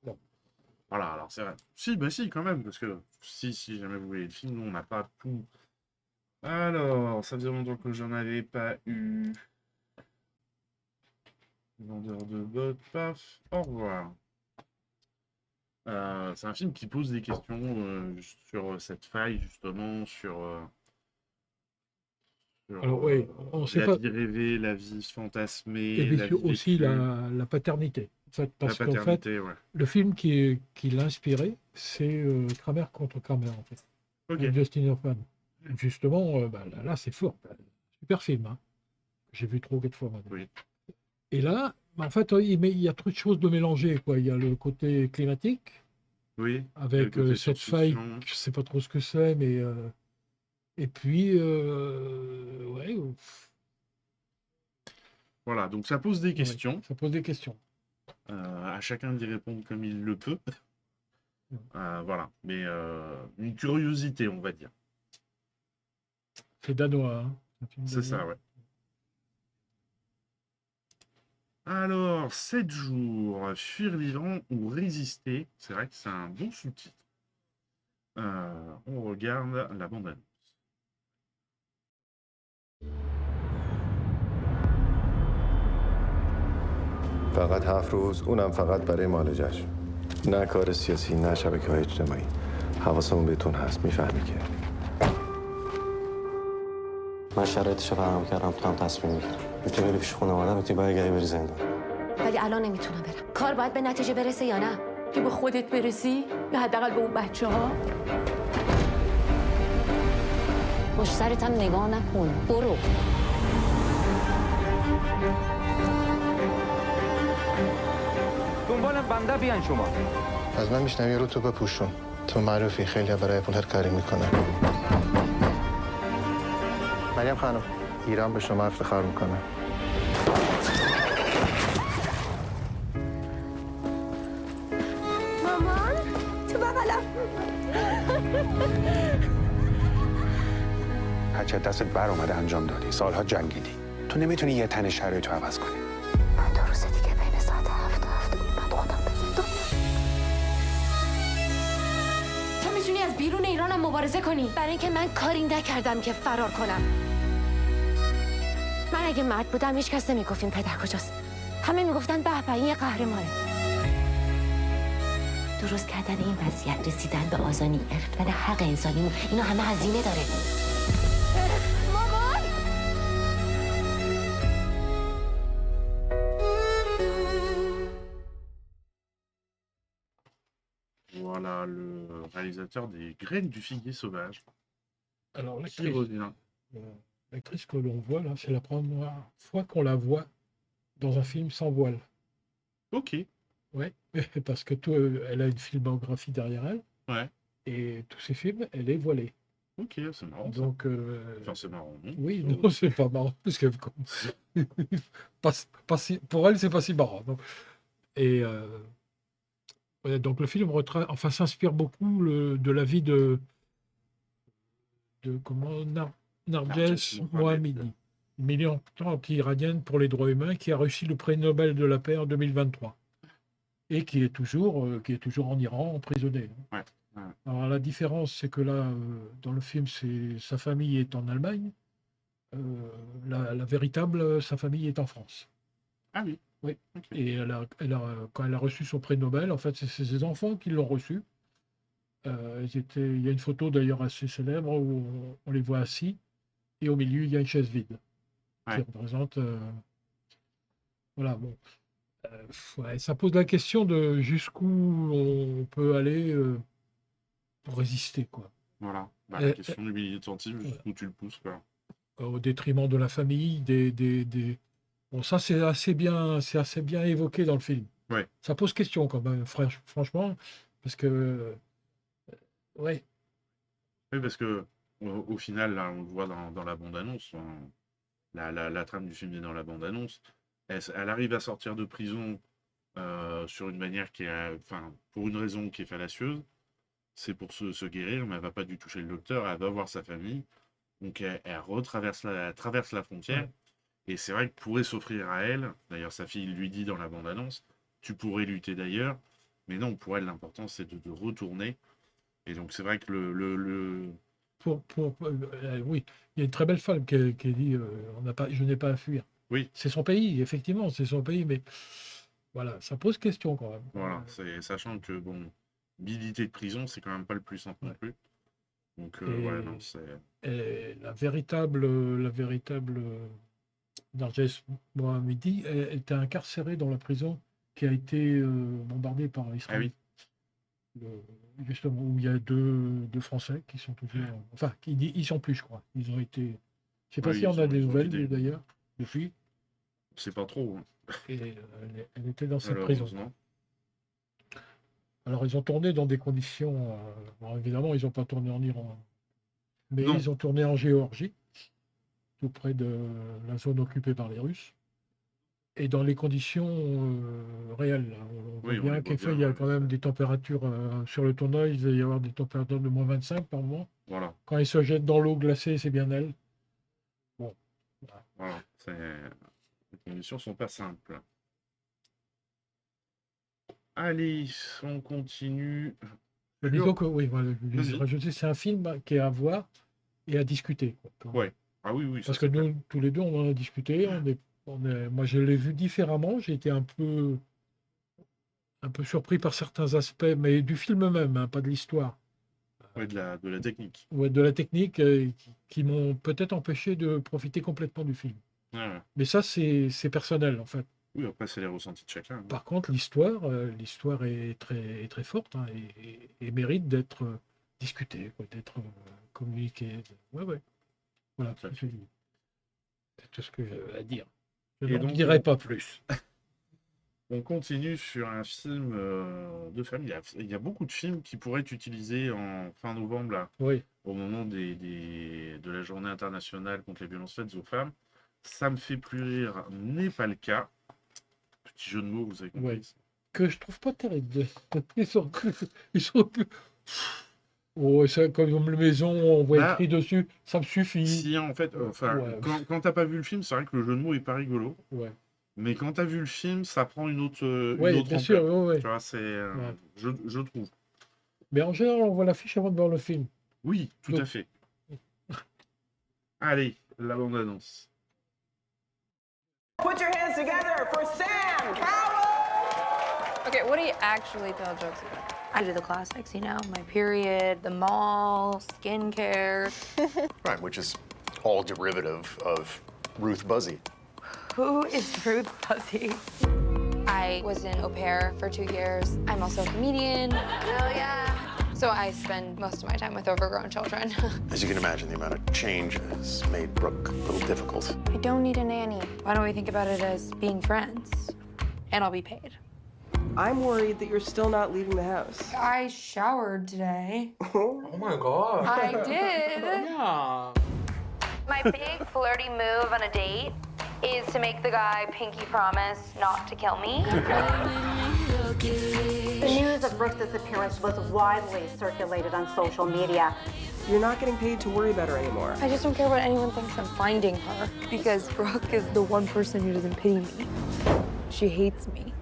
Bon. Voilà, alors c'est vrai. Si, quand même, parce que si jamais vous voyez le film, nous, on n'a pas tout. Alors, ça faisait longtemps que j'en avais pas eu. Vendeur de bottes, paf, au revoir. C'est un film qui pose des questions sur cette faille, justement, sur Alors, oui, on sait la pas. vie rêvée, la vie fantasmée, Et puis la vie aussi vécue. la paternité. En fait, parce La qu'en fait, paternité, ouais. le film qui l'a inspiré, c'est Kramer contre Kramer, en fait. Ok. Avec Dustin Hoffman. Justement, là, c'est fort. Super film. Hein. J'ai vu 3 ou 4 fois maintenant. Oui. Et là, en fait, il y a trop de choses de mélanger. Quoi. Il y a le côté climatique, Oui. avec le côté cette faille, science-fiction. je ne sais pas trop ce que c'est, mais. Et puis, ouais, Voilà, donc ça pose des questions. ça pose des questions. À chacun d'y répondre comme il le peut. Voilà, mais une curiosité, on va dire. C'est danois. Hein. C'est ça, ouais. Alors, 7 jours, fuir vivant ou résister. C'est vrai que c'est un bon sous-titre. On regarde la bande-annonce. فقط 7 روز اونم فقط برای مال جشن نه کار سیاسی نه شبکه‌های اجتماعی حواسمون بهتون هست میفهمی که من شرایطشو فراهم کردم تو هم تصمیم میگیری میتونی بری پیش خانواده میتونی برگردی بری زندان ولی الان نمیتونم برم کار باید به نتیجه برسه یا نه که به خودت برسی یا حداقل به اون بچه‌ها پشت سرت هم نگاه نکن برو دنبالم بنده بیان شما از من میشنم یه رو تو بپوشون تو معروفی خیلی برای پول هر کاری میکنه مریم خانم ایران به شما افتخار میکنه مامان تو بغلم هرچه دستت بر اومده انجام دادی سالها جنگیدی تو نمیتونی یه تن شرایطو عوض کنی من 2 روز دیگه بین ساعت 7 و 7 بعد خودم بزن تو میتونی از بیرون ایرانم مبارزه کنی برای اینکه من کاری نکردم که فرار کنم من اگه مرد بودم هیچ کس نمیگفت این پدر کجاست همه میگفتن به به این یه قهرمانه درست کردن این وضعیت رسیدن به آزادی گرفتن حق انسانی اینا همه هزینه داره مامان Voilà le réalisateur des Graines du figuier sauvage. Alors, Qui revient. l'actrice que l'on voit, là, c'est la première fois qu'on la voit dans un film sans voile. Ok. Ouais, parce que elle a une filmographie derrière elle. Ouais. Et tous ses films, elle est voilée. Ok, c'est marrant. Donc, Enfin, c'est marrant, non? oui, non, c'est pas marrant. Parce que, pour elle, c'est pas si marrant. Donc. Et ouais, donc le film s'inspire beaucoup de la vie de Narges Mohammadi, militante iranienne pour les droits humains qui a reçu le prix Nobel de la paix en 2023 et qui est toujours en Iran emprisonnée. Ouais. Ouais. Alors la différence, c'est que là, dans le film, sa famille est en Allemagne, la véritable, sa famille est en France. Ah oui. Oui. Okay. Et quand elle a reçu son prix Nobel, en fait, c'est ses enfants qui l'ont reçu. Il y a une photo d'ailleurs assez célèbre où on les voit assis et au milieu il y a une chaise vide qui représente. Voilà, bon. Ouais, ça pose la question de jusqu'où on peut aller pour résister, quoi. Voilà, la question du militantisme, jusqu'où tu le pousses, quoi. Au détriment de la famille, Bon, ça c'est assez bien évoqué dans le film. Ouais. Ça pose question quand même, franchement, parce que. Ouais. Oui, parce que au final, là, on le voit dans la bande-annonce, la trame du film est dans la bande-annonce. Elle arrive à sortir de prison sur une manière qui est, pour une raison qui est fallacieuse. C'est pour se guérir, mais elle va pas du tout chez le docteur. Elle va voir sa famille, donc elle traverse la frontière. Ouais. Et c'est vrai que pourrait s'offrir à elle. D'ailleurs, sa fille lui dit dans la bande-annonce, tu pourrais lutter d'ailleurs, mais non, pour elle, l'important c'est de retourner. Et donc c'est vrai que oui, il y a une très belle femme qui dit je n'ai pas à fuir. Oui. C'est son pays, effectivement, c'est son pays, mais voilà, ça pose question quand même. Voilà, sachant que bon, habilité de prison, c'est quand même pas le plus simple non plus. Donc non, c'est. La véritable Narges Mohammadi était incarcérée dans la prison qui a été bombardée par Israël. Ah oui. Justement, où il y a deux Français qui sont toujours... Enfin, ils sont plus, je crois. Ils ont été... Je sais pas si on a des nouvelles, d'ailleurs, depuis. C'est pas trop. Et elle était dans cette prison. Alors, ils ont tourné dans des conditions... bon, évidemment, ils n'ont pas tourné en Iran. Mais non. Ils ont tourné en Géorgie, tout près de la zone occupée par les Russes. Et dans les conditions réelles. On voit bien qu'il y a quand même des températures sur le tournage, il va y avoir des températures de moins 25 par moment. Voilà. Quand ils se jettent dans l'eau glacée, c'est bien elle. Bon. Voilà. Les conditions sont pas simples. Allez, on continue. Disons que, oui, voilà, je Vas-y. voulais rajouter, c'est un film qui est à voir et à discuter, quoi. Ouais. Ah oui, oui. ça, Parce que c'est clair. nous, tous les deux, on en a discuté. Moi, je l'ai vu différemment. J'ai été un peu surpris par certains aspects, mais du film même, hein, pas de l'histoire. Ouais, de la technique. Ouais, de la technique qui m'ont peut-être empêché de profiter complètement du film. Ouais. Mais ça, c'est personnel, en fait. Oui, après, c'est les ressentis de chacun. hein. Par contre, l'histoire est très forte, hein, et mérite d'être discutée, quoi, d'être communiquée. Ouais. Voilà, Tout à c'est tout ce que j'ai à dire. Je Et n'en donc, dirai pas plus. On continue sur un film de famille. Il y a beaucoup de films qui pourraient être utilisés en fin novembre, là, Oui. au moment de la journée internationale contre les violences faites aux femmes. Ça me fait plus rire n'est pas le cas. Petit jeu de mots, vous avez compris. Ouais. Que je trouve pas terrible. Ils sont oh, ça, comme la maison, on voit Bah, écrit dessus, ça me suffit. Si, en fait, Ouais. quand t'as pas vu le film, c'est vrai que le jeu de mots est pas rigolo. Ouais. Mais quand t'as vu le film, ça prend une autre Ouais, bien sûr, ampleur. ouais. Tu vois, c'est, Ouais. je trouve. Mais en général, on voit l'affiche avant de voir le film. Oui, tout Donc- à fait. Allez, la bande-annonce. Put your hands together for Sam Cowell! Okay, what do you actually tell jokes about? I do the classics, you know, my period, the mall, skincare. Right, which is all derivative of Ruth Buzzy. Who is Ruth Buzzy? I was an au pair for 2 years. I'm also a comedian. Hell yeah. So I spend most of my time with overgrown children. As you can imagine, the amount of change has made Brooke a little difficult. I don't need a nanny. Why don't we think about it as being friends? And I'll be paid. I'm worried that you're still not leaving the house. I showered today. Oh my god. I did. Yeah. My big flirty move on a date is to make the guy pinky promise not to kill me. The news of Brooke's disappearance was widely circulated on social media. You're not getting paid to worry about her anymore. I just don't care what anyone thinks I'm finding her. Because Brooke is the one person who doesn't pity me. She hates me.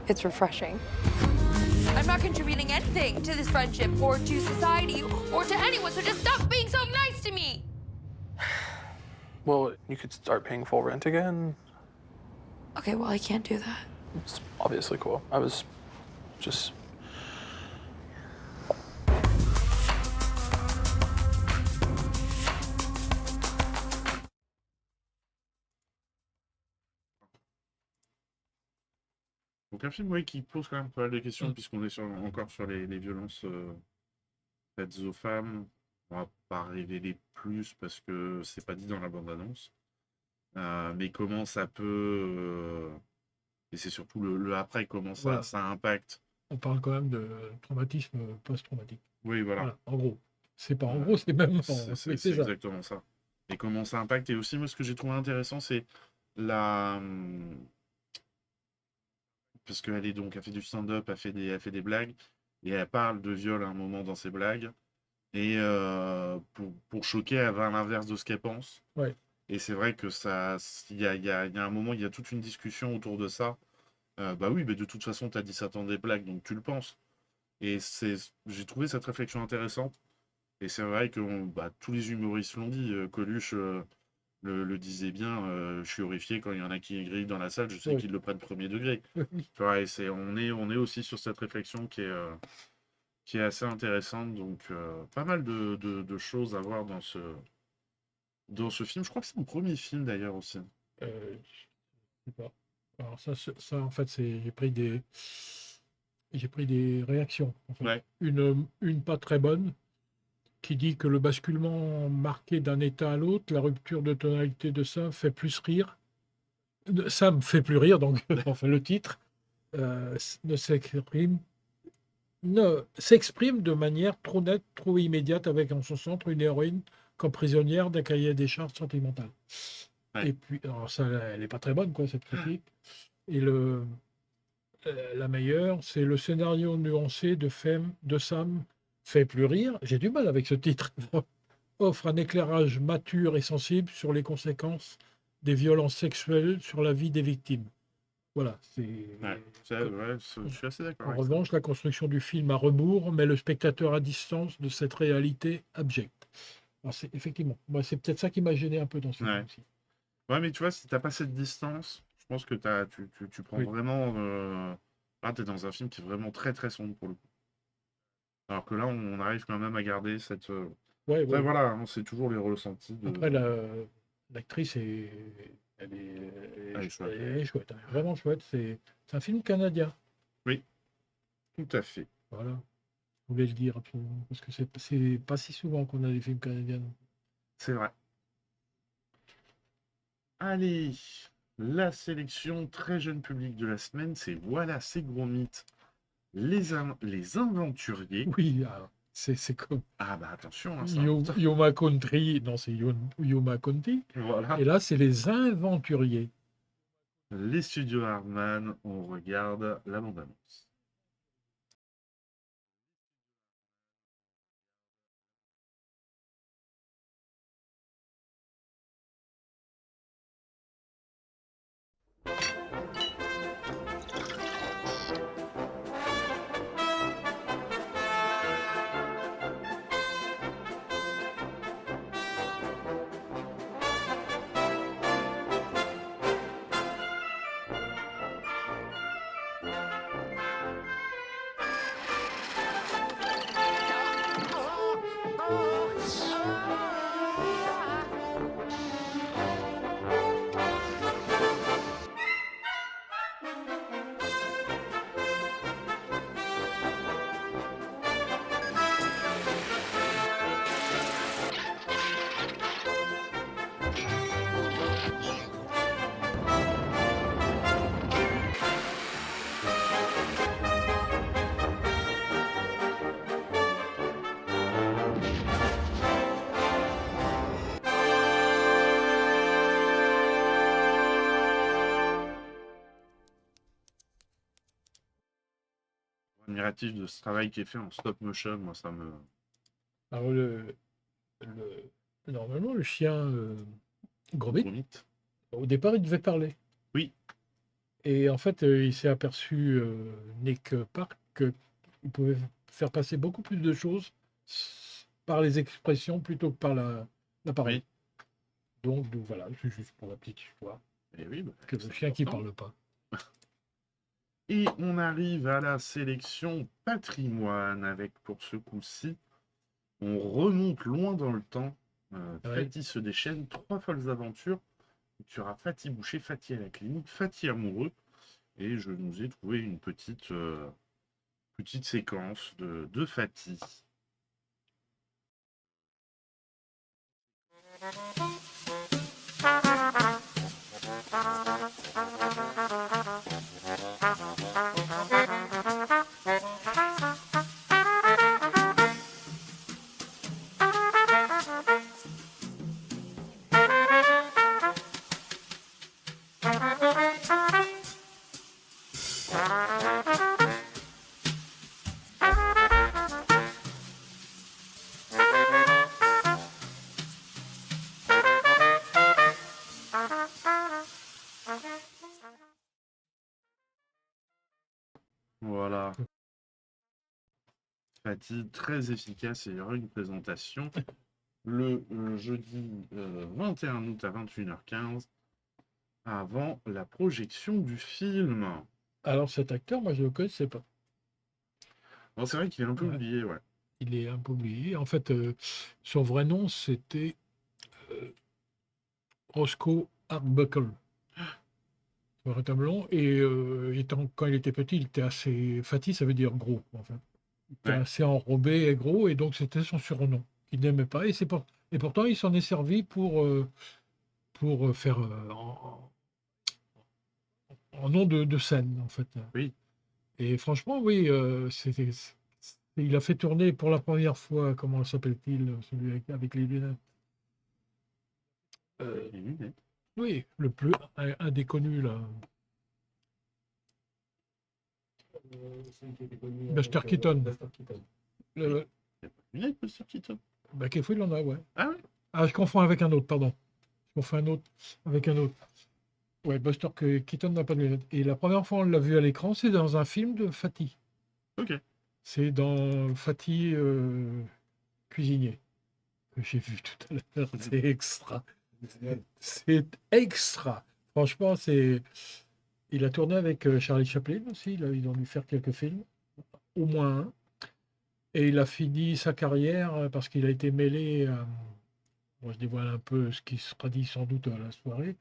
It's refreshing. I'm not contributing anything to this friendship or to society or to anyone, so just stop being so nice to me. Well, you could start paying full rent again. Okay, well, I can't do that. It's obviously cool. I was just... Donc un film, oui, qui pose quand même pas mal de questions, puisqu'on est encore sur les violences faites aux femmes. On va pas révéler plus parce que c'est pas dit dans la bande-annonce. Mais comment ça peut... et c'est surtout le après, comment Voilà. ça impacte. On parle quand même de traumatisme post-traumatique. Oui, voilà. En gros. C'est pas en gros, c'est même... C'est oui, c'est ça. exactement ça. Et comment ça impacte. Et aussi, moi, ce que j'ai trouvé intéressant, c'est la... Parce qu'elle est donc, elle fait du stand-up, elle fait des blagues, et elle parle de viol à un moment dans ses blagues. Et pour choquer, elle va à l'inverse de ce qu'elle pense. Ouais. Et c'est vrai que ça, il y a un moment, il y a toute une discussion autour de ça. Bah oui, mais de toute façon, tu as dit ça dans des blagues, donc tu le penses. Et j'ai trouvé cette réflexion intéressante. Et c'est vrai que tous les humoristes l'ont dit. Coluche le disait bien, je suis horrifié quand il y en a qui grillent dans la salle, je sais Oui. qu'ils le prennent premier degré. Tu vois, et on est aussi sur cette réflexion qui est assez intéressante. Donc, pas mal de choses à voir dans ce film. Je crois que c'est mon premier film d'ailleurs aussi. Je sais pas. Alors ça, en fait, j'ai pris des réactions. En fait. Ouais. Une pas très bonne qui dit que le basculement marqué d'un état à l'autre, la rupture de tonalité de ça fait plus rire. Ça me fait plus rire, donc enfin le titre s'exprime de manière trop nette, trop immédiate, avec en son centre une héroïne comme prisonnière d'un cahier des charges sentimental. Ouais. Et puis, alors ça, elle n'est pas très bonne, quoi, cette critique. Et la meilleure, c'est le scénario nuancé de Sam fait plus rire. J'ai du mal avec ce titre. Offre un éclairage mature et sensible sur les conséquences des violences sexuelles sur la vie des victimes. Voilà, c'est... Ouais, je suis assez d'accord En avec ça. revanche, la construction du film à rebours met le spectateur à distance de cette réalité abjecte. Alors effectivement, moi, c'est peut-être ça qui m'a gêné un peu dans ce film Ouais. aussi. Ouais, mais tu vois, si t'as pas cette distance, je pense que tu prends Oui. vraiment. Là, t'es dans un film qui est vraiment très très sombre pour le coup. Alors que là, on arrive quand même à garder cette. Ouais, Après, ouais. voilà, hein, c'est toujours les ressentis de. Après, l'actrice elle est chouette. elle est chouette, hein, vraiment chouette. C'est un film canadien. Oui, tout à fait. Voilà, je voulais le dire absolument, parce que c'est pas si souvent qu'on a des films canadiens. C'est vrai. Allez, la sélection très jeune public de la semaine, c'est Voilà, c'est gros mythe. Les Aventuriers. Oui, alors, c'est comme Ah bah attention, hein, c'est important. Yoma Country, non, c'est Yoma County. Voilà. Et là, c'est Les Aventuriers. Les studios Hardman, on regarde la bande-annonce. Admiratif de ce travail qui est fait en stop motion, moi ça me. Alors, normalement, le chien Gromit, au départ, il devait parler. Oui. Et en fait, il s'est aperçu, Nick Park, qu'il pouvait faire passer beaucoup plus de choses par les expressions plutôt que par la parole. Donc, voilà, c'est juste pour la petite histoire. Et oui, bah, que le chien qui ne parle pas. Et on arrive à la sélection patrimoine avec, pour ce coup-ci, on remonte loin dans le temps. Fatih se déchaîne, 3 folles aventures. Tu auras Fatih Boucher, Fatih à la clinique, Fatih amoureux. Et je nous ai trouvé une petite séquence de Fatih. Voilà. Fatih, très efficace et il y aura une présentation le jeudi 21 août à 21h15 avant la projection du film. Alors cet acteur, moi je ne le connaissais pas. Bon, c'est vrai qu'il est un peu oublié, ouais. Il est un peu oublié. En fait, son vrai nom, c'était Roscoe Arbuckle. Véritablement. Et quand il était petit, il était assez... Fatih, ça veut dire gros, en fait. Il était assez enrobé et gros, et donc c'était son surnom. Il n'aimait pas, et pourtant il s'en est servi pour faire en nom de scène, en fait. Oui. Et franchement, oui, il a fait tourner pour la première fois, comment s'appelle-t-il, celui avec les lunettes. Les lunettes. Oui, un des connus, là. Buster Keaton. Il n'y a pas de lunettes, Buster Keaton. Bah, quelquefois, il en a, ouais. Ah oui. Ah, je confonds avec un autre, pardon. Je confonds un autre avec un autre. Ouais, Buster Keaton n'a pas de lunettes. Et la première fois on l'a vu à l'écran, c'est dans un film de Fatih. Ok. C'est dans Fatih Cuisinier, que j'ai vu tout à l'heure. C'est extra. C'est extra. Franchement, c'est. Il a tourné avec Charlie Chaplin aussi. Ils ont dû faire quelques films, au moins un. Et il a fini sa carrière parce qu'il a été mêlé. Bon, je dévoile un peu ce qui sera dit sans doute à la soirée.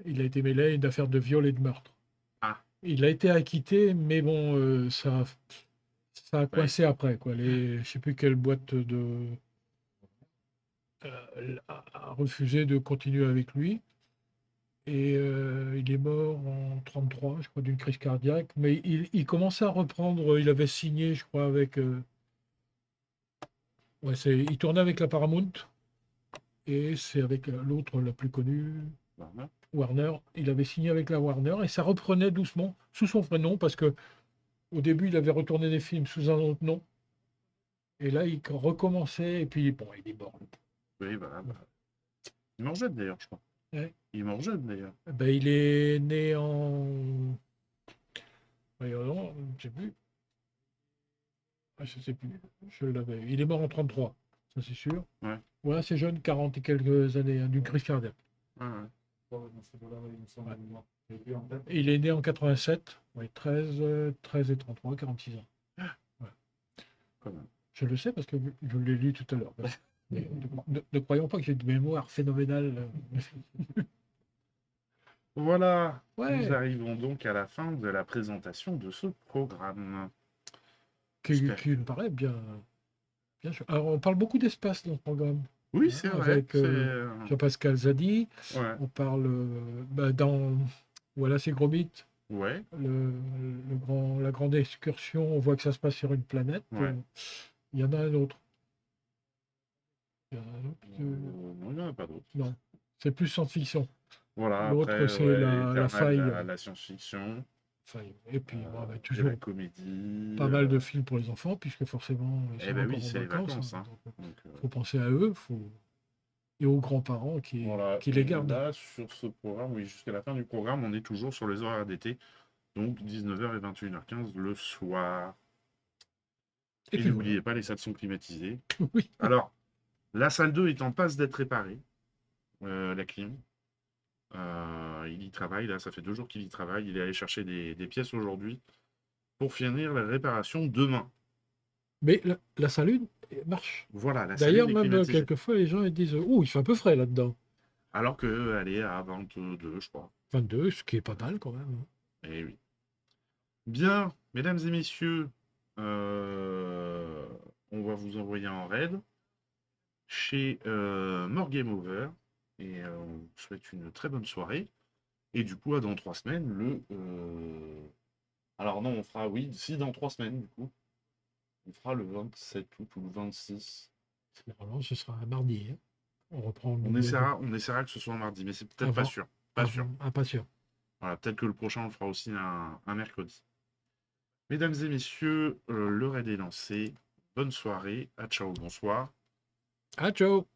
Il a été mêlé à une affaire de viol et de meurtre. Ah. Il a été acquitté, mais bon, ça a coincé après, quoi. Je sais plus quelle boîte a refusé de continuer avec lui. Et il est mort en 1933, je crois, d'une crise cardiaque. Mais il commençait à reprendre. Il avait signé, je crois, avec. Ouais, il tournait avec la Paramount. Et c'est avec l'autre, la plus connue, Warner. Il avait signé avec la Warner et ça reprenait doucement sous son vrai nom parce que au début, il avait retourné des films sous un autre nom. Et là, il recommençait et puis, bon, il est mort. Oui, bah. Il est mort jeune d'ailleurs, je crois. Ouais. Il est mort jeune d'ailleurs. Ben, il est né en. Non, je ne sais plus. Je ne sais plus. Je l'avais. Il est mort en 1933, ça c'est sûr. Ouais. Ouais, c'est jeune, 40 et quelques années, hein, d'une crise cardiaque. Ouais. Il est né en 87, ouais, 13 et 33, 46 ans. Ouais. Quand même. Je le sais parce que je l'ai lu tout à l'heure. Mais ne croyons pas que j'ai une mémoire phénoménale. Voilà, Ouais. nous arrivons donc à la fin de la présentation de ce programme. Qui me paraît bien. Alors, on parle beaucoup d'espace dans le programme. Oui, c'est vrai. Avec Jean-Pascal Zadi. Ouais. On parle dans Voilà, c'est Gromit. Ouais. La grande excursion, on voit que ça se passe sur une planète. Ouais. Il y en a un autre. Non, il n'y en a pas d'autre. Non, c'est plus science-fiction. Voilà, l'autre, après, c'est ouais, la Eternal, faille. la science-fiction. Et puis, de toujours la comédie. pas mal de films pour les enfants, puisque forcément, ils sont ben encore oui, en c'est les vacances. hein. Donc, faut penser à eux, et aux grands-parents qui les gardent. Là, sur ce programme, oui, jusqu'à la fin du programme, on est toujours sur les horaires d'été. Donc 19h et 21h15 le soir. Et puis, n'oubliez pas, les salles sont climatisées. Oui. Alors, la salle 2 est en passe d'être réparée. La clim. Il y travaille, là, ça fait 2 jours qu'il y travaille. Il est allé chercher des pièces aujourd'hui pour finir la réparation demain. Mais la salle 1 marche. Voilà, la salle D'ailleurs, 1 est même climatisée. quelquefois, les gens ils disent « Oh, il fait un peu frais là-dedans. » Alors qu'elle est à 22, je crois. 22, ce qui est pas mal quand même. Eh oui. Bien, mesdames et messieurs, on va vous envoyer en raid chez More Game Over. Et on vous souhaite une très bonne soirée. Et du coup, dans 3 semaines, alors non, on fera, oui, si dans 3 semaines, du coup. On fera le 27 août ou le 26. Normalement, ce sera un mardi. Hein. On reprend On essaiera que ce soit un mardi, mais c'est peut-être pas sûr. Pas sûr. Pas sûr. Voilà, peut-être que le prochain, on le fera aussi un mercredi. Mesdames et messieurs, le raid est lancé. Bonne soirée. À ciao, bonsoir. À ciao.